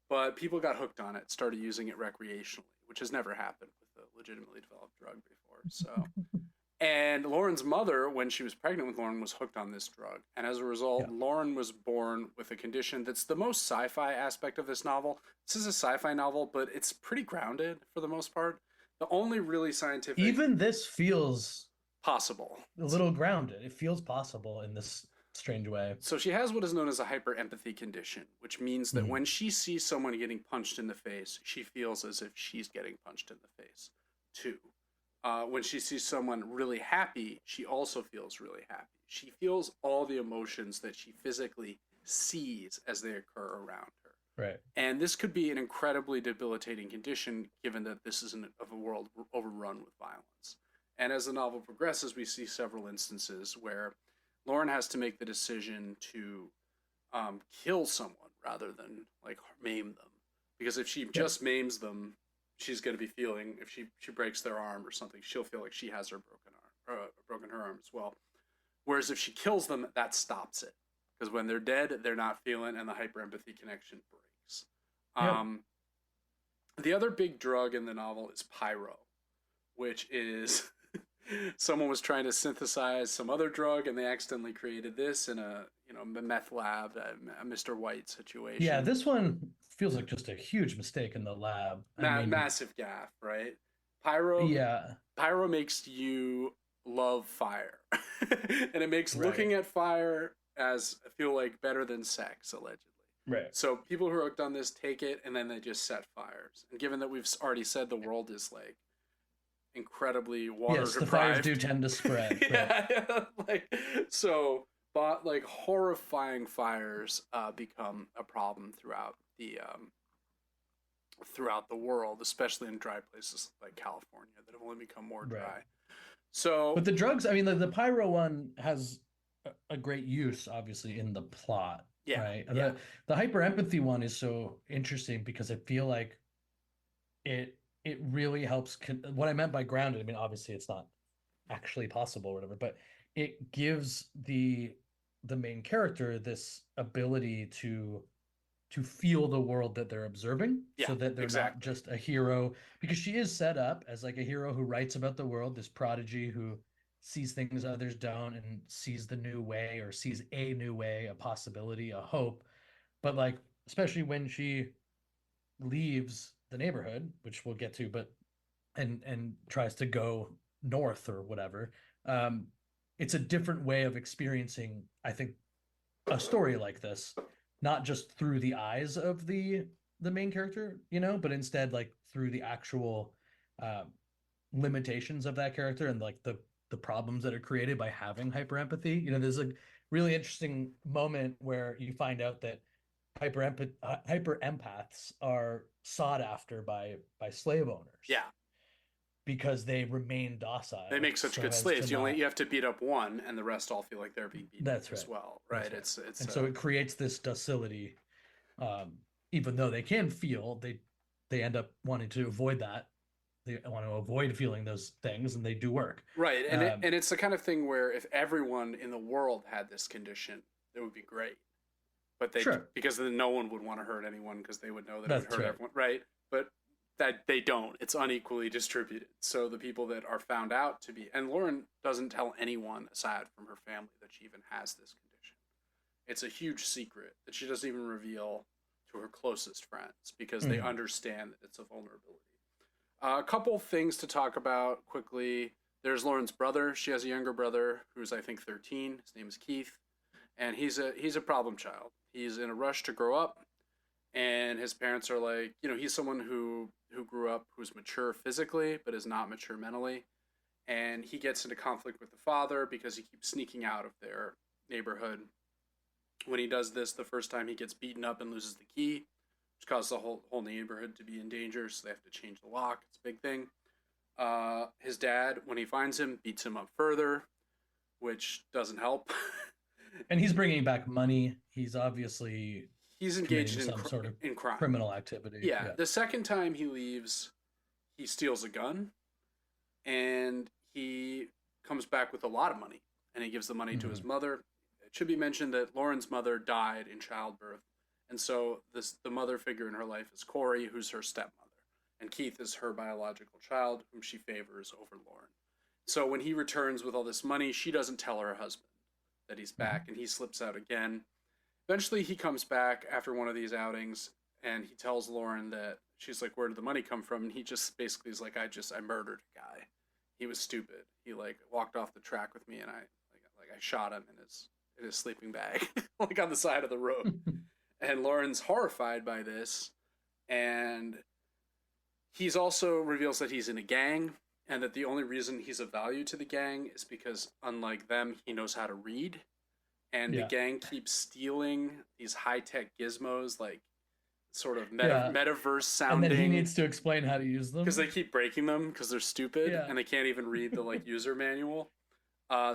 A: but people got hooked on it, started using it recreationally, which has never happened with a legitimately developed drug before. So, and Lauren's mother, when she was pregnant with Lauren, was hooked on this drug. And as a result,
B: Yeah.
A: Lauren was born with a condition that's the most sci fi aspect of this novel. This is a sci fi novel, but it's pretty grounded for the most part. The only really scientific
B: Even this feels
A: possible.
B: a little grounded. It feels possible in this strange way.
A: So she has what is known as a hyperempathy condition, which means that
B: Mhm.
A: when she sees someone getting punched in the face, she feels as if she's getting punched in the face too. When she sees someone really happy, she also feels really happy. She feels all the emotions that she physically sees as they occur around her.
B: Right.
A: And this could be an incredibly debilitating condition given that this is of a world overrun with violence. And as the novel progresses, we see several instances where Lauren has to make the decision to kill someone rather than like maim them. Because if she
B: Yep.
A: just maims them, she's going to be feeling, if she breaks their arm or something, she'll feel like she has her broken arm, broken her arm as well. Whereas if she kills them, that stops it. Because when they're dead, they're not feeling, and the hyperempathy connection breaks.
B: Yep.
A: Um, the other big drug in the novel is pyro, which is someone was trying to synthesize some other drug, and they accidentally created this in a meth lab, a Mr. White
B: Yeah,
A: situation.
B: this one feels like just a huge mistake in the lab. I mean,
A: Massive gaff, right? Pyro
B: yeah,
A: pyro makes you love fire, and it makes
B: right.
A: looking at fire as feel like better than sex, allegedly.
B: Right.
A: So people who are hooked on this take it, and then they just set fires. And given that we've already said the world is like incredibly water
B: Yes, the fires do
A: deprived,
B: tend to spread. Right.
A: yeah, like so, but like horrifying fires become a problem throughout the world, especially in dry places like California that have only become more
B: Right.
A: dry. So
B: But the drugs, I mean, the pyro one has a great use, obviously, in the plot,
A: yeah,
B: right?
A: yeah,
B: The hyper empathy one is so interesting because I feel like it really helps. What I meant by grounded, I mean, obviously, it's not actually possible or whatever, but it gives the main character this ability to feel the world that they're observing
A: yeah,
B: so that they're not
A: exactly.
B: just a hero, because she is set up as like a hero who writes about the world, this prodigy who sees things others don't and sees the new way or sees a new way, a possibility, a hope. But like, especially when she leaves the neighborhood, which we'll get to, but and tries to go north or whatever, um it's a different way of experiencing, I think, a story like this, not just through the eyes of the main character, but instead like through the actual um, limitations of that character and like the problems that are created by having hyper empathy. There's a really interesting moment where you find out that hyper empaths are sought after by slave owners
A: Yeah,
B: because they remain
A: they
B: docile
A: make such
B: so
A: good
B: as to
A: slaves.
B: not.
A: You have to beat up one, and the rest all feel like they're being beaten up
B: That's
A: as
B: right.
A: well, right?
B: That's right.
A: It's
B: And so it creates this docility. Um, Even though they can feel, they end up wanting to avoid that. They want to avoid feeling those things, and they do work.
A: right,
B: Um,
A: and it's the kind of thing where if everyone in the world had this condition, it would be great. But they
B: sure,
A: because then no one would want to hurt anyone because they would know that it would
B: that's
A: hurt
B: right.
A: everyone, right? But that they don't. It's unequally distributed. So the people that are found out to be, and Lauren doesn't tell anyone aside from her family that she even has this condition. It's a huge secret that she doesn't even reveal to her closest friends because they
B: Mhm.
A: understand that it's a vulnerability. A couple things to talk about quickly. There's Lauren's brother. She has a younger brother who's I think 13. His name is Keith, and he's a problem child. He's in a rush to grow up, and his parents are like, he's someone who grew up who's mature physically but is not mature mentally, and he gets into conflict with the father because he keeps sneaking out of their neighborhood. When he does this, the first time he gets beaten up and loses the key, which causes the whole neighborhood to be in danger. So they have to change the lock. It's a big thing. His dad, when he finds him, beats him up further. which doesn't help.
B: And he's bringing back money. He's obviously
A: He's engaged
B: committing
A: in
B: some sort of
A: in crime.
B: criminal activity.
A: Yeah,
B: Yeah.
A: the second time he leaves, he steals a gun, and he comes back with a lot of money, and he gives the money to his
B: Hmm.
A: mother. It should be mentioned that Lauren's mother died in childbirth, and so the mother figure in her life is Corey, who's her stepmother, and Keith is her biological child, whom she favors over Lauren. So when he returns with all this money, she doesn't tell her husband that he's back,
B: Hmm.
A: and he slips out again. Eventually, he comes back after one of these outings, and he tells Lauren that she's like, "Where did the money come from?" And he just basically is like, I murdered a guy. He was stupid. He like walked off the track with me, and I shot him in his sleeping bag, like on the side of the road." And Lauren's horrified by this, and he's also reveals that he's in a gang, and that the only reason he's of value to the gang is because, unlike them, he knows how to read. And the
B: Yeah.
A: gang keeps stealing these high-tech gizmos, like sort of
B: Yeah.
A: metaverse
B: And then he
A: sounding,
B: needs to explain how to use
A: because they
B: them.
A: keep breaking them because they're stupid
B: Yeah.
A: and they can't even read the like user manual.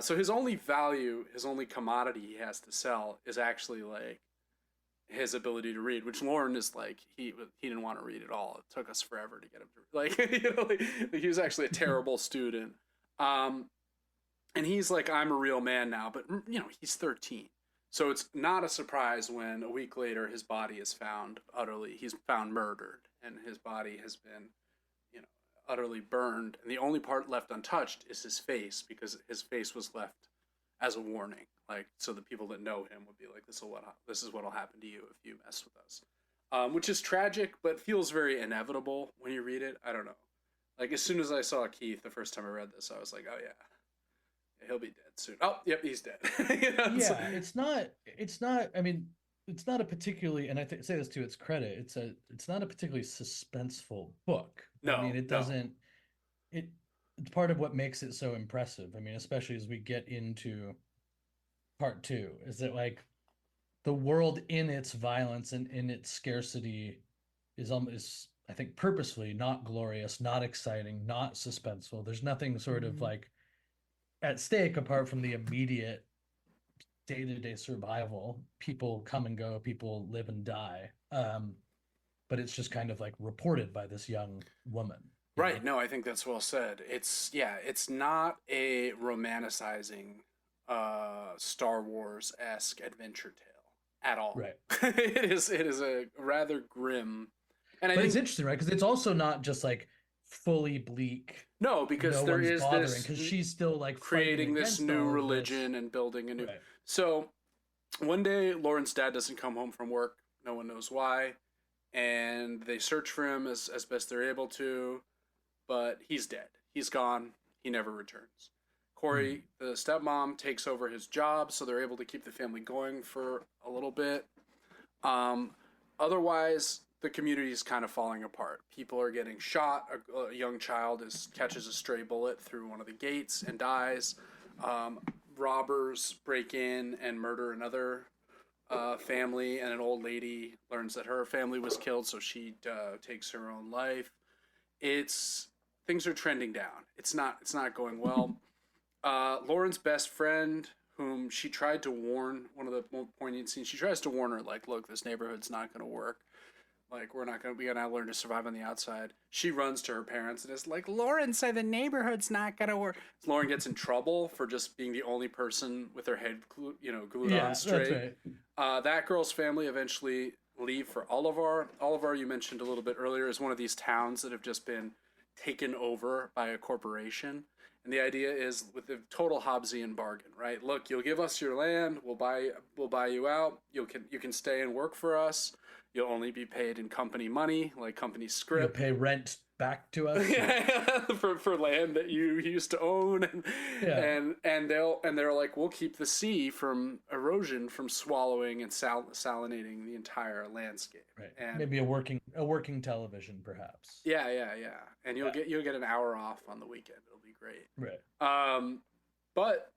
A: So his only value, his only commodity he has to sell is actually like his ability to read, which Lauren is like, he didn't want to read at all. It took us forever to get him to, like, like he was actually a terrible student. Um, and he's like, I'm a real man now, but he's 13. So it's not a surprise when a week later his body is found he's found murdered, and his body has been, you know, utterly burned. And the only part left untouched is his face, because his face was left as a warning, like, so the people that know him would be like, this is what'll happen to you if you mess with us. Which is tragic, but feels very inevitable when you read it. I don't know. Like, as soon as I saw Keith the first time I read this, I was like, oh yeah, he'll be dead soon. Oh, yep, he's dead.
B: Yeah, it's not I mean, it's not a particularly, and say this to its credit, it's not a particularly suspenseful book. I mean,
A: No, no.
B: it it's part of what makes it so impressive. I mean, especially as we get into part two, is that like the world in its violence and in its scarcity is almost, I think, purposefully not glorious, not exciting, not suspenseful. There's nothing sort of like at stake apart from the immediate day-to-day survival. People come and go, people live and die. But it's just kind of like reported by this young woman, you know?
A: Right. No, I think that's well said. It's not a romanticizing Star Wars esque adventure tale at all.
B: Right.
A: It is a rather grim, and I
B: But it's
A: think,
B: interesting, right? Because it's also not just like fully bleak,
A: no, because
B: no
A: there
B: one's
A: is
B: bothering,
A: this
B: because she's still like fighting
A: creating this
B: against
A: new
B: all of this.
A: religion and building a new.
B: Right.
A: So one day, Lauren's dad doesn't come home from work. No one knows why, and they search for him as best they're able to, but he's dead. He's gone. He never returns.
B: Hmm.
A: Corey, the stepmom, takes over his job, so they're able to keep the family going for a little bit. Um, Otherwise, the community is kind of falling apart. People are getting shot. A young child catches a stray bullet through one of the gates and dies. Um, Robbers break in and murder another family, and an old lady learns that her family was killed, so she takes her own life. It's Things are trending down. It's not going well. Lauren's best friend, whom she tried to warn, one of the most poignant scenes, she tries to warn her, like, look, this neighborhood's not going to work. Like, we gotta learn to survive on the outside. She runs to her parents and is like, Lauren said the neighborhood's not gonna work. Lauren gets in trouble for just being the only person with her head glued on
B: Yeah, that's
A: straight.
B: right.
A: That girl's family eventually leave for Oliver. Oliver, you mentioned a little bit earlier, is one of these towns that have just been taken over by a corporation. And the idea is, with the total Hobbesian bargain, right? Look, you'll give us your land, we'll buy you out. You can stay and work for us. You'll only be paid in company money, like company
B: You'll
A: script.
B: pay rent back to us. Yeah.
A: Yeah, for land that you used to own,
B: Yeah.
A: and they're like, we'll keep the sea from erosion, from swallowing and salinating the entire landscape.
B: Right.
A: And
B: Maybe a working television, perhaps.
A: yeah, and
B: Yeah.
A: you'll get an hour off on the weekend. It'll be great.
B: Right.
A: But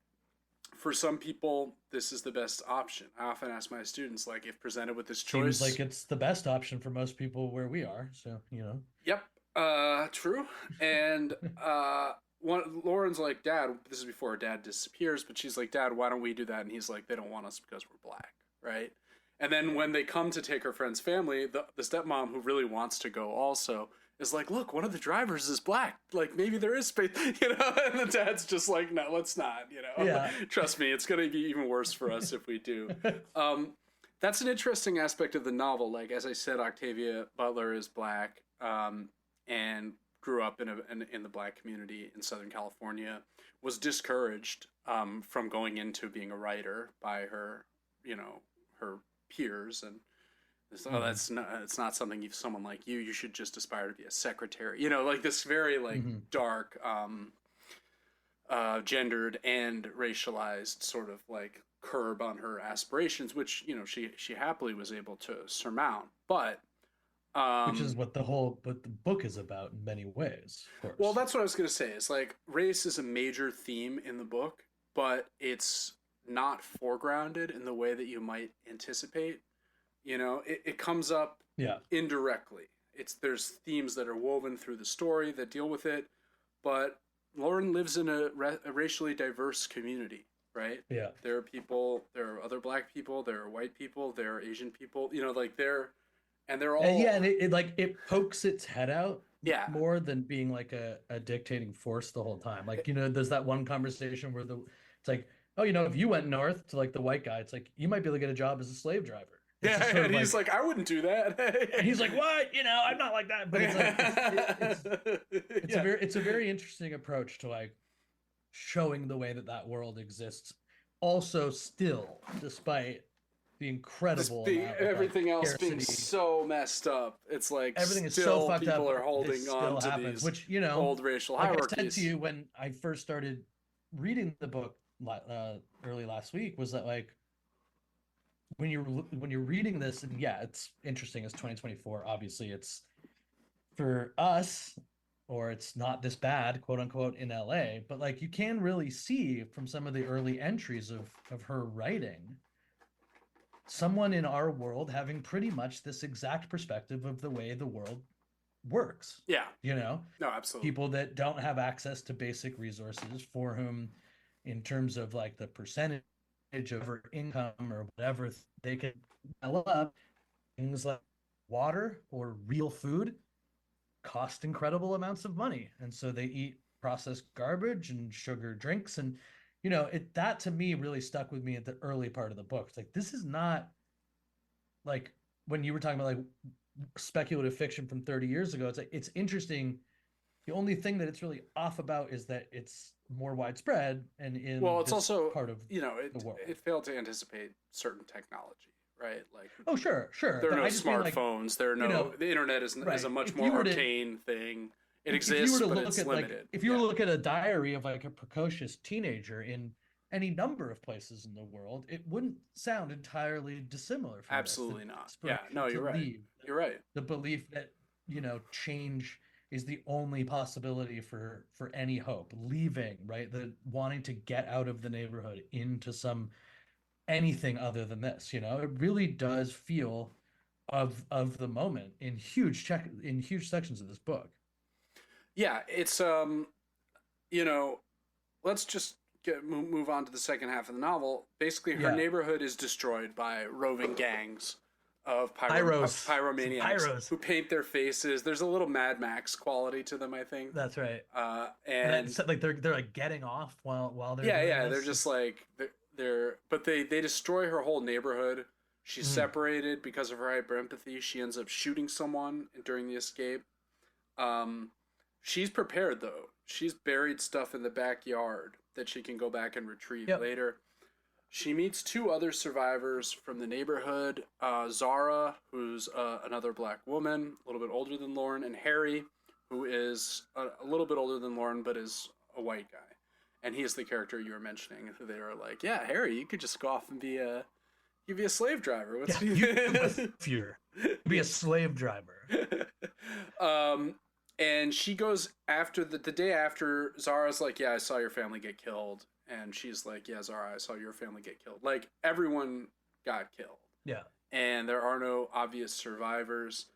A: for some people, this is the best option. I often ask my students, like, if presented with this
B: Seems
A: choice.
B: like it's the best option for most people where we are. So, you know.
A: Yep. True. And Lauren's like, Dad, this is before her dad disappears, but she's like, Dad, why don't we do that? And he's like, they don't want us because we're black, right? And then when they come to take her friend's family, the stepmom, who really wants to go also, is like, look, one of the drivers is black. Like, maybe there is space, And the dad's just like, no, let's not,
B: Yeah.
A: Trust me, it's going to be even worse for us if we do. That's an interesting aspect of the novel. Like, as I said, Octavia Butler is black, and grew up in the black community in Southern California, was discouraged from going into being a writer by her, her peers, and that's not, it's not something someone like you should just aspire to be a secretary, like this very like dark, gendered and racialized sort of like curb on her aspirations, which she happily was able to surmount, but
B: which is what the book is about in many ways, of course.
A: Well, that's what I was going to say. It's like race is a major theme in the book, but it's not foregrounded in the way that you might anticipate. It comes up indirectly. There's themes that are woven through the story that deal with it, but Lauren lives in a racially diverse community, right?
B: Yeah.
A: There are other black people, there are white people, there are Asian people, and they're all
B: and it pokes its head out more than being like a dictating force the whole time. Like, there's that one conversation where it's like, oh, if you went north to like the white guy, it's like you might be able to get a job as a slave driver.
A: Yeah, and he's like, I wouldn't do that.
B: And he's like, what? I'm not like that. But it's a very interesting approach to like showing the way that world exists. Also, still, despite the incredible
A: everything else
B: scarcity,
A: being so messed up, it's like
B: everything is so fucked up.
A: People are holding on to these
B: which
A: old racial hierarchies.
B: I said to you when I first started reading the book early last week, was that like when you're reading this, and it's interesting. It's 2024. Obviously, it's for us, or it's not this bad, quote unquote, in LA. But like you can really see from some of the early entries of her writing, someone in our world having pretty much this exact perspective of the way the world works.
A: Yeah.
B: No,
A: absolutely.
B: People that don't have access to basic resources, for whom, in terms of like the percentage of her income or whatever they can develop, things like water or real food cost incredible amounts of money. And so they eat processed garbage and sugar drinks. And that to me really stuck with me at the early part of the book. It's like, this is not like when you were talking about like speculative fiction from 30 years ago. It's like, it's interesting. The only thing that it's really off about is that it's more widespread and
A: it's also
B: part of
A: the world. It failed to anticipate certain technology, right? Like,
B: oh, sure.
A: There are no smartphones. There are no. The internet is a much more arcane thing. It exists, but it's limited.
B: If you were to look at a diary of like a precocious teenager in any number of places in the world, it wouldn't sound entirely dissimilar from
A: Absolutely not. Yeah, no, you're right. You're right.
B: The belief that, change is the only possibility for any hope. Leaving, right? The wanting to get out of the neighborhood into anything other than this, it really does feel of the moment in huge sections of this book.
A: Yeah, it's let's just move on to the second half of the novel. Basically, her neighborhood is destroyed by roving gangs of pyromaniacs who paint their faces. There's a little Mad Max quality to them, I think.
B: That's right.
A: And
B: it's like they're like getting off while they're
A: they're just like but they destroy her whole neighborhood. She's separated because of her hyperempathy. She ends up shooting someone during the escape. She's prepared though. She's buried stuff in the backyard that she can go back and retrieve later. She meets two other survivors from the neighborhood, Zara, who's another black woman, a little bit older than Lauren, and Harry, who is a little bit older than Lauren, but is a white guy. And he is the character you were mentioning. They were like, yeah, Harry, you could just go off and be a slave driver.
B: Be a slave driver.
A: And she goes after the day after. Zara's like, yeah, I saw your family get killed. And she's like, yeah, Zara, I saw your family get killed. Like, everyone got killed.
B: Yeah.
A: And there are no obvious survivors.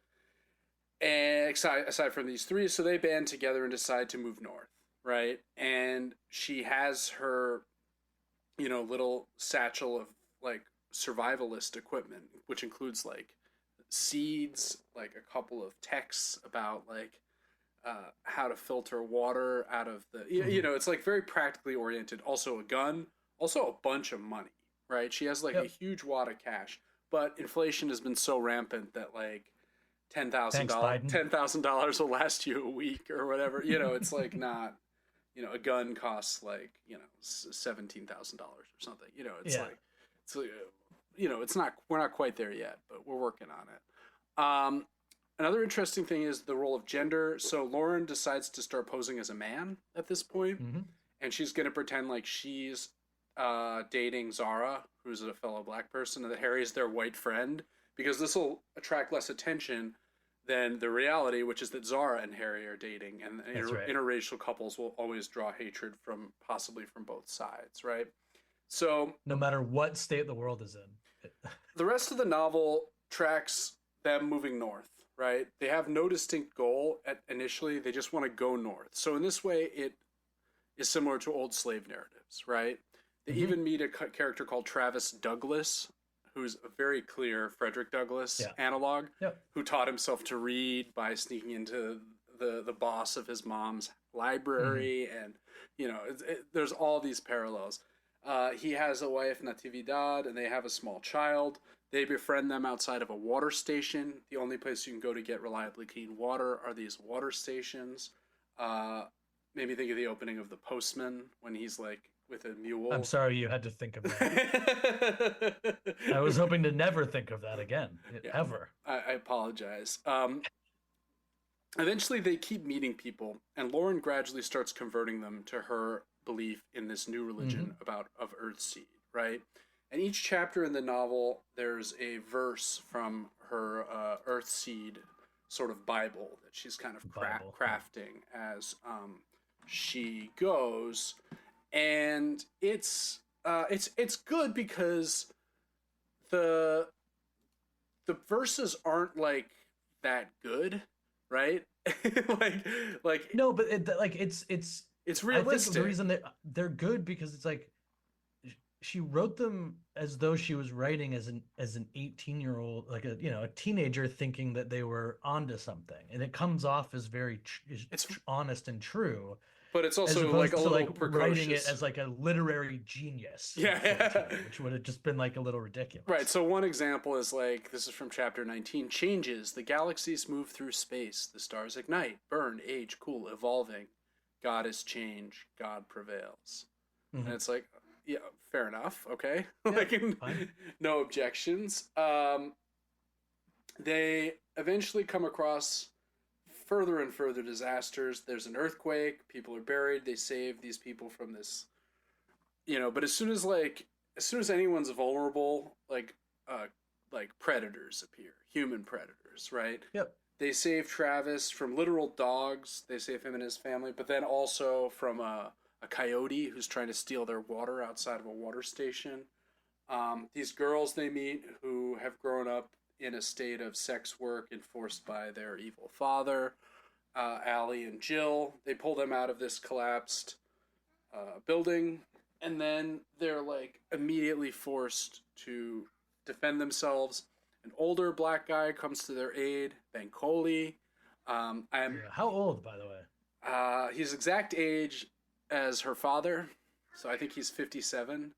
A: And aside from these three, so they band together and decide to move north, right? And she has her, little satchel of like survivalist equipment, which includes like seeds, like a couple of texts about like how to filter water out of the,
B: Hmm.
A: it's like very practically oriented. Also a gun, also a bunch of money, right? She has like a
B: Yep.
A: huge wad of cash, but inflation has been so rampant that like ten thousand
B: Thanks,
A: dollars
B: Biden.
A: $10,000 will last you a week or whatever. It's like not, a gun costs like, $17,000 or something. It's
B: Yeah.
A: like it's not, we're not quite there yet, but we're working on it. Another interesting thing is the role of gender. So Lauren decides to start posing as a man at this point,
B: Hmm.
A: and she's gonna pretend like she's dating Zara, who's a fellow black person, and that Harry is their white friend, because this will attract less attention than the reality, which is that Zara and Harry are dating, and
B: That's right.
A: interracial couples will always draw hatred from possibly from both sides, right? So
B: No matter what state the world is in.
A: the rest of the novel tracks them moving north, right? They have no distinct goal at initially. They just want to go north. So in this way, it is similar to old slave narratives, right? They
B: Hmm.
A: even meet a character called Travis Douglas, who's a very clear Frederick Douglass
B: Yeah.
A: analog,
B: Yep.
A: who taught himself to read by sneaking into the boss of his mom's
B: Hmm.
A: library, and there's all these parallels. He has a wife, Natividad, and they have a small child. They befriend them outside of a water station. The only place you can go to get reliably clean water are these water stations. Uh, Maybe think of the opening of The Postman when he's like with a
B: I'm
A: mule.
B: sorry you had to think of that.
A: Yeah,
B: I was hoping to never think of that again, ever.
A: I apologize. Eventually, they keep meeting people, and Lauren gradually starts converting them to her belief in this new religion
B: Hmm.
A: about of Earthseed, right? And each chapter in the novel, there's a verse from her Earthseed sort of Bible that she's kind of
B: Bible. Yeah.
A: crafting as she goes, and it's good because the the verses aren't like that good, right? like like
B: No, but it's
A: it's
B: I think the
A: realistic.
B: reason that they're good because it's like she wrote them as though she was writing as an 18-year-old, like a teenager thinking that they were onto something, and it comes off as very
A: It's
B: honest and true,
A: but it's
B: as
A: also like a
B: opposed to
A: little
B: like writing it
A: precocious.
B: as like a literary genius at
A: Yeah.
B: 14, which would have just been like a little
A: Right.
B: ridiculous.
A: So one example is like this is from chapter 19. Changes. The galaxies move through space. The stars ignite, burn, age, cool, evolving. God is change. God prevails. And
B: Hmm.
A: it's like, yeah, fair enough. Okay.
B: Yeah,
A: Like,
B: fine.
A: no objections. They eventually come across further and further disasters. There's an earthquake. People are buried. They save these people from this, but as soon as anyone's vulnerable, uh, like predators appear, human predators, right?
B: Yep.
A: They save Travis from literal dogs. They save him and his family, but then also from a coyote who's trying to steal their water outside of a water station. These girls they meet who have grown up in a state of sex work enforced by their evil father, Allie and Jill. They pull them out of this collapsed building, and then they're like immediately forced to defend themselves. An older black guy comes to their aid, Bankoli. I'm
B: Yeah. How old, by the way?
A: His exact age as her father, so I think he's 57,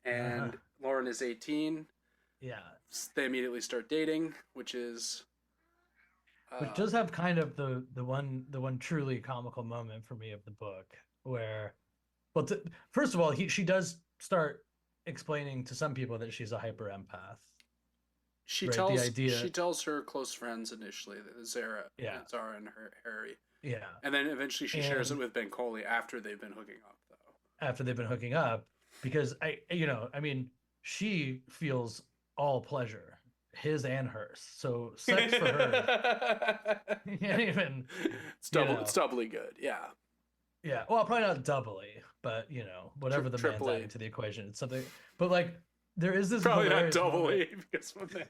B: Uh-huh.
A: and Lauren is 18.
B: Yeah.
A: They immediately start dating, which is
B: Which
A: uh,
B: does have kind of the one truly comical moment for me of the book where, well, first of all, she does start explaining to some people that she's a hyper empath,
A: she
B: right? The
A: tells she
B: idea,
A: tells her close friends initially,
B: yeah,
A: Zara and her Harry,
B: yeah.
A: and then eventually she shares it
B: And
A: with Bankoli after they've been hooking up, though.
B: after they've been hooking up, because I mean, she feels all pleasure, his and hers. So sex for her, you can't even, you
A: It's
B: know,
A: doubly good, yeah.
B: yeah, well, probably not doubly, but whatever the man's
A: Triply,
B: adding to the equation, it's something. But like, there is this
A: probably not
B: hilarious moment,
A: doubly because when they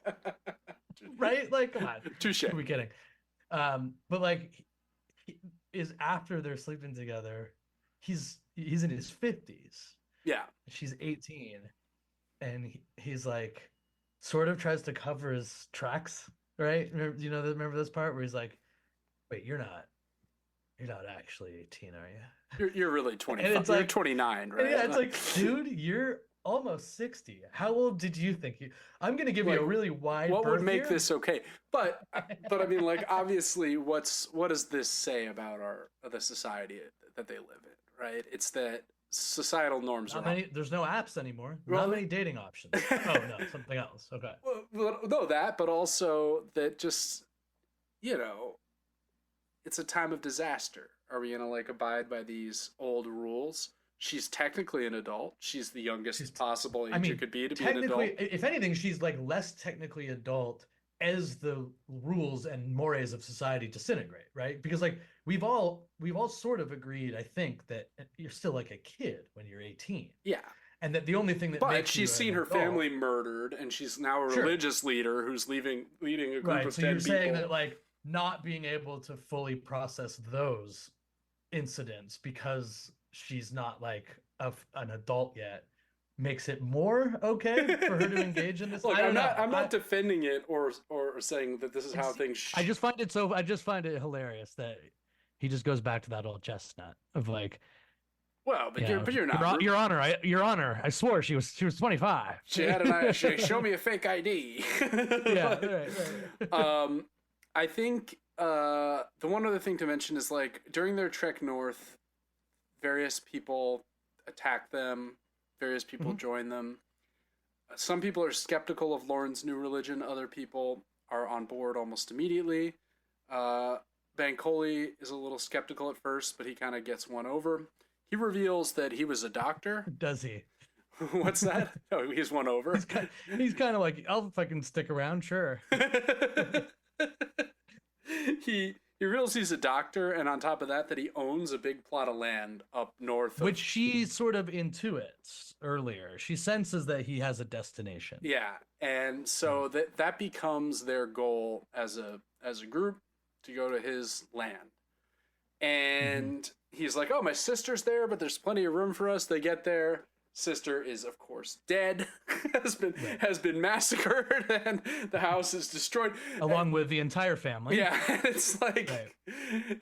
B: right? Like, come on,
A: touche.
B: who are we kidding? But like, is after they're sleeping together. he's in his 50s.
A: Yeah.
B: She's 18, and he's like sort of tries to cover his tracks, right? Remember this part where he's like, "Wait, you're not actually 18, are you?"
A: You're really
B: And
A: 25.
B: it's
A: You're
B: like,
A: 29, right?
B: yeah, it's like, dude, you're almost 60. How old did you think you? I'm gonna give you a really wide
A: what would
B: berth
A: make
B: here.
A: this okay? But I mean, like, obviously, what does this say about the society that they live in, right? It's that societal norms
B: Not
A: are
B: many. There's no apps anymore.
A: Well,
B: Not many dating options. Oh no, something else. Okay.
A: well, no, that, but also that just, you know, it's a time of disaster. Are we gonna like abide by these old rules? She's technically an adult. She's the youngest possible age you could be to be an adult.
B: Technically, if anything, she's like less technically adult as the rules and mores of society disintegrate, right? Because like we've all sort of agreed, I think, that you're still like a kid when you're 18.
A: Yeah.
B: And that the only thing that
A: But
B: makes
A: she's seen her family murdered, and she's now a religious leader who's leading a group of 10 people. So
B: you're saying that like not being able to fully process those incidents because she's not like an adult yet makes it more okay for her to engage in this.
A: Look, I'm not defending it or saying that this is how things.
B: I just find it hilarious that he just goes back to that old chestnut of like.
A: Well, but you're not.
B: Your Honor, I swore she was 25.
A: She had she showed me a fake ID.
B: Yeah, right.
A: I think the one other thing to mention is like during their trek north, various people attack them, various people join them. Some people are skeptical of Lauren's new religion. Other people are on board almost immediately. Bancoli is a little skeptical at first, but he kind of gets won over. He reveals that he was a doctor.
B: Does he?
A: What's that? Oh, he's won over.
B: He's kind of like, I'll fucking stick around, sure.
A: He reveals he's a doctor, and on top of that he owns a big plot of land up north.
B: Which she sort of intuits earlier. She senses that he has a destination.
A: Yeah, and so that becomes their goal as a group to go to his land. And he's like, oh, my sister's there, but there's plenty of room for us. They get there. Sister is, of course, dead, has been massacred, and the house is destroyed.
B: Along with the entire family.
A: Yeah, it's like... Right.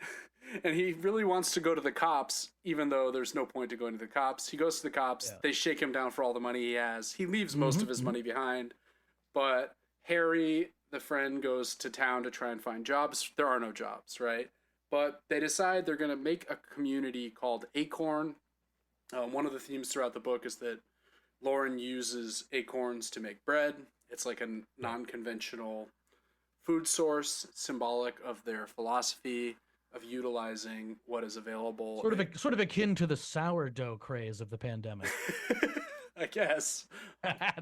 A: And he really wants to go to the cops, even though there's no point to going to the cops. He goes to the cops. Yeah. They shake him down for all the money he has. He leaves most of his money behind. But Harry, the friend, goes to town to try and find jobs. There are no jobs, right? But they decide they're going to make a community called Acorn. One of the themes throughout the book is that Lauren uses acorns to make bread. It's like a non-conventional food source, symbolic of their philosophy of utilizing what is available.
B: Sort of akin to the sourdough craze of the pandemic.
A: I guess.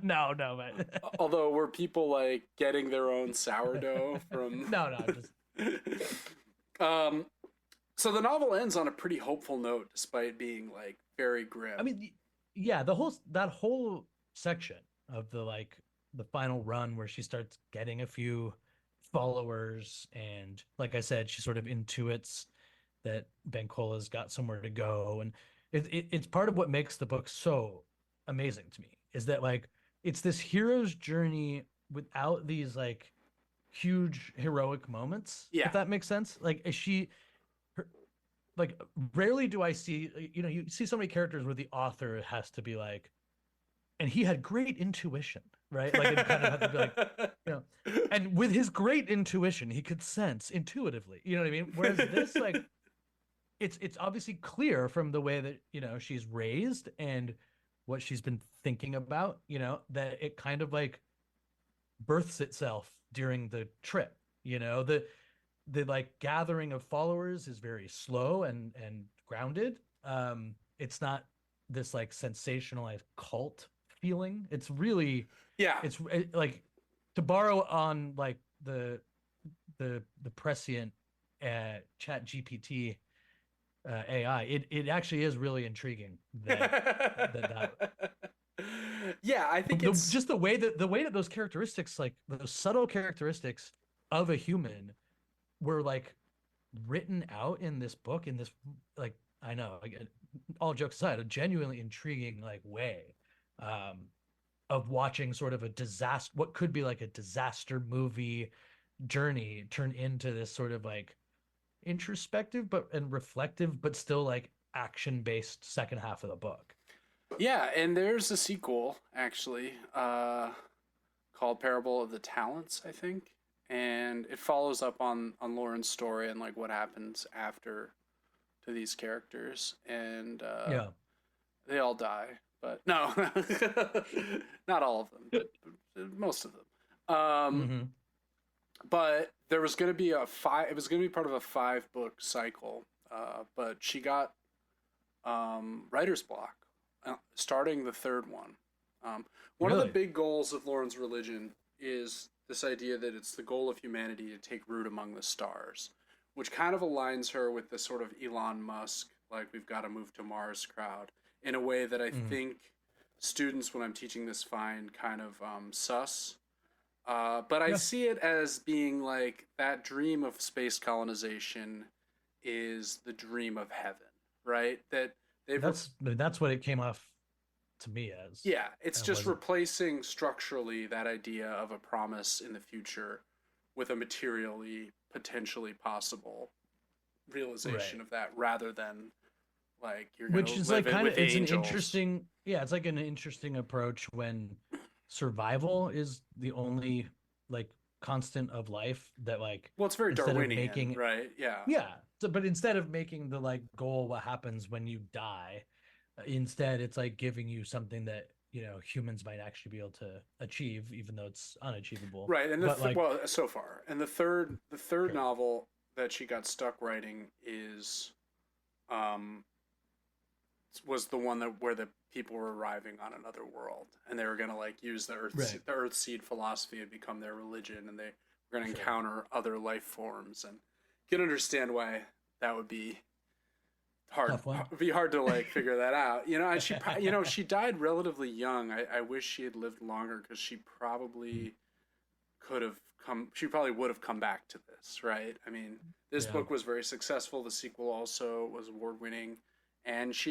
B: No, but
A: although were people like getting their own sourdough from?
B: No, just.
A: So the novel ends on a pretty hopeful note, despite being like very grim.
B: I mean, yeah, that whole section of the final run where she starts getting a few followers, and like I said, she sort of intuits that Bancola's got somewhere to go, and it's part of what makes the book so amazing to me is that like it's this hero's journey without these like huge heroic moments.
A: Yeah,
B: if that makes sense. Like like rarely do I see, you see so many characters where the author has to be like, and he had great intuition, right? Like it kind of had to be like, and with his great intuition, he could sense intuitively, you know what I mean? Whereas this, like, it's obviously clear from the way that, she's raised and what she's been thinking about, that it kind of like births itself during the trip, the like gathering of followers is very slow and grounded. It's not this like sensationalized cult feeling. It's really, it's like, to borrow on like the prescient chat GPT AI, it actually is really intriguing that
A: yeah, I think it's
B: just the way that those characteristics, like those subtle characteristics of a human, were like written out in this book, in this, like, I know, like, all jokes aside, a genuinely intriguing like way um, of watching sort of a disaster, what could be like a disaster movie journey turn into this sort of like introspective but and reflective, but still like action based second half of the book.
A: Yeah, and there's a sequel actually, called Parable of the Talents, I think, and it follows up on Lauren's story and like what happens after to these characters, and
B: Yeah.
A: they all die, but no, not all of them, but most of them.
B: Mm-hmm.
A: But there was going to be a five. It was going to be part of a 5-book cycle, but she got writer's block, starting the third one. One of the
B: Really?
A: big goals of Lauren's religion is this idea that it's the goal of humanity to take root among the stars, which kind of aligns her with the sort of Elon Musk, like we've got to move to Mars crowd, in a way that I
B: Mm.
A: think students, when I'm teaching this, find kind of sus. But I
B: Yeah.
A: see it as being like that dream of space colonization is the dream of heaven, right? That they've
B: That's what it came off to me as.
A: yeah, it's
B: It
A: just
B: wasn't.
A: replacing structurally that idea of a promise in the future with a materially potentially possible realization
B: Right.
A: of that, rather than like you're gonna
B: Which is
A: live
B: like
A: it
B: kind
A: with
B: of it's an
A: angels.
B: interesting, yeah, it's like an interesting approach when survival is the only like constant of life that like
A: Well, it's very
B: instead of
A: Darwinian,
B: making,
A: right? Yeah.
B: yeah, so but instead of making the like goal what happens when you die, instead it's like giving you something that humans might actually be able to achieve even though it's unachievable,
A: Right, and
B: but like
A: well, so far, and the third
B: sure.
A: novel that she got stuck writing is, um, was the one that where the people were arriving on another world, and they were gonna like use
B: Right.
A: the Earth Seed philosophy and become their religion, and they were gonna
B: Sure.
A: encounter other life forms, and you can understand why that would be hard.
B: Tough one.
A: It'd be hard to like figure that out, and she died relatively young. I wish she had lived longer because she probably could have come she probably would have come back to this, right? I mean, this
B: Yeah.
A: book was very successful. The sequel also was award winning, and she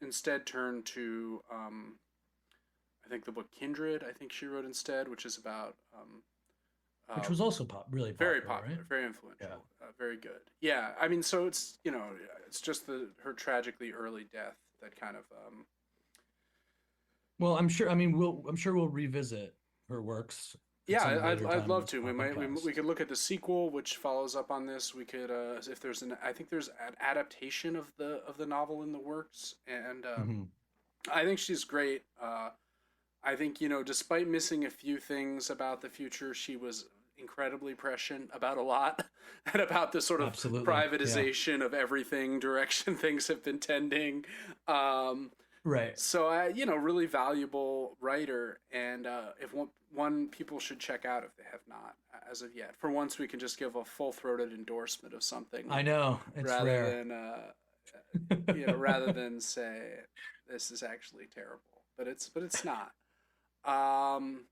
A: instead turned to I think the book Kindred, I think she wrote instead, which is about
B: Which
A: uh,
B: was also really
A: very
B: popular, right?
A: popular, very
B: Yeah.
A: influential, very good. Yeah, I mean, so it's it's just her tragically early death that kind of
B: Well, I'm sure we'll revisit her works at
A: yeah,
B: some later
A: I'd
B: time in
A: love
B: this
A: to. We
B: podcast.
A: could look at the sequel, which follows up on this. We could, if there's I think there's an adaptation of the novel in the works, and
B: Hmm.
A: I think she's great. I think despite missing a few things about the future, she was incredibly prescient about a lot, and about the sort of
B: Absolutely. Yeah.
A: privatization of everything, direction things have been tending. Um,
B: Right.
A: so really valuable writer, and if one people should check out if they have not as of yet. For once, we can just give a full throated endorsement of something
B: I know. It's
A: rather
B: rare.
A: than rather than say this is actually terrible, but it's not. Um,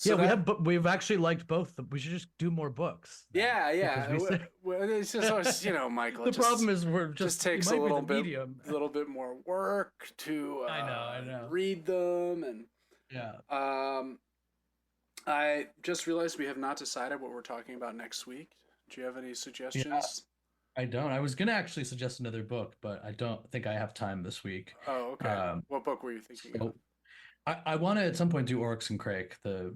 B: Yeah,
A: so that
B: we've actually liked both. We should just do more books then
A: yeah,
B: because
A: yeah.
B: we say
A: It's just always, Michael.
B: the
A: It
B: problem is
A: just
B: it
A: takes a
B: might be the medium.
A: little bit more work to
B: I know.
A: read them, and
B: Yeah.
A: I just realized we have not decided what we're talking about next week. Do you have any
B: Yeah,
A: suggestions?
B: I don't. I was gonna actually suggest another book, but I don't think I have time this week.
A: Oh, okay.
B: Um,
A: What book were you thinking of?
B: so I want to at some point do Oryx and Crake, the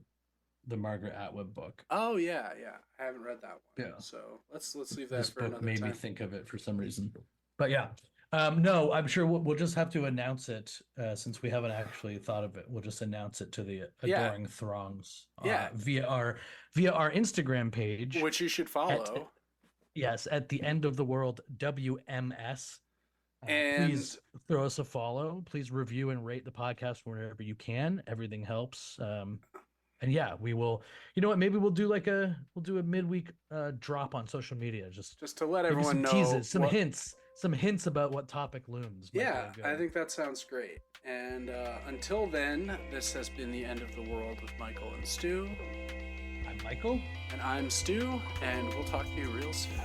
B: Margaret Atwood book.
A: Oh yeah, yeah. I haven't read that one.
B: Yeah.
A: So let's leave that
B: This
A: for
B: book
A: another
B: made me
A: time.
B: think of it for some reason. But yeah, no, I'm sure we'll just have to announce it since we haven't actually thought of it. We'll just announce it to the
A: Yeah,
B: adoring throngs
A: yeah.
B: via our Instagram page
A: Which you should
B: at
A: follow.
B: yes at the end of the world WMS.
A: And
B: Please throw us a follow. Please review and rate the podcast wherever you can. Everything helps. And yeah, we will. You know what? Maybe we'll do a midweek drop on social media.
A: just to let
B: Maybe
A: everyone
B: some
A: know
B: teases,
A: what
B: some hints about what topic looms might be
A: yeah,
B: a
A: I
B: good.
A: think that sounds great. And until then, this has been the end of the world with Michael and Stu.
B: I'm Michael.
A: And I'm Stu, and we'll talk to you real soon.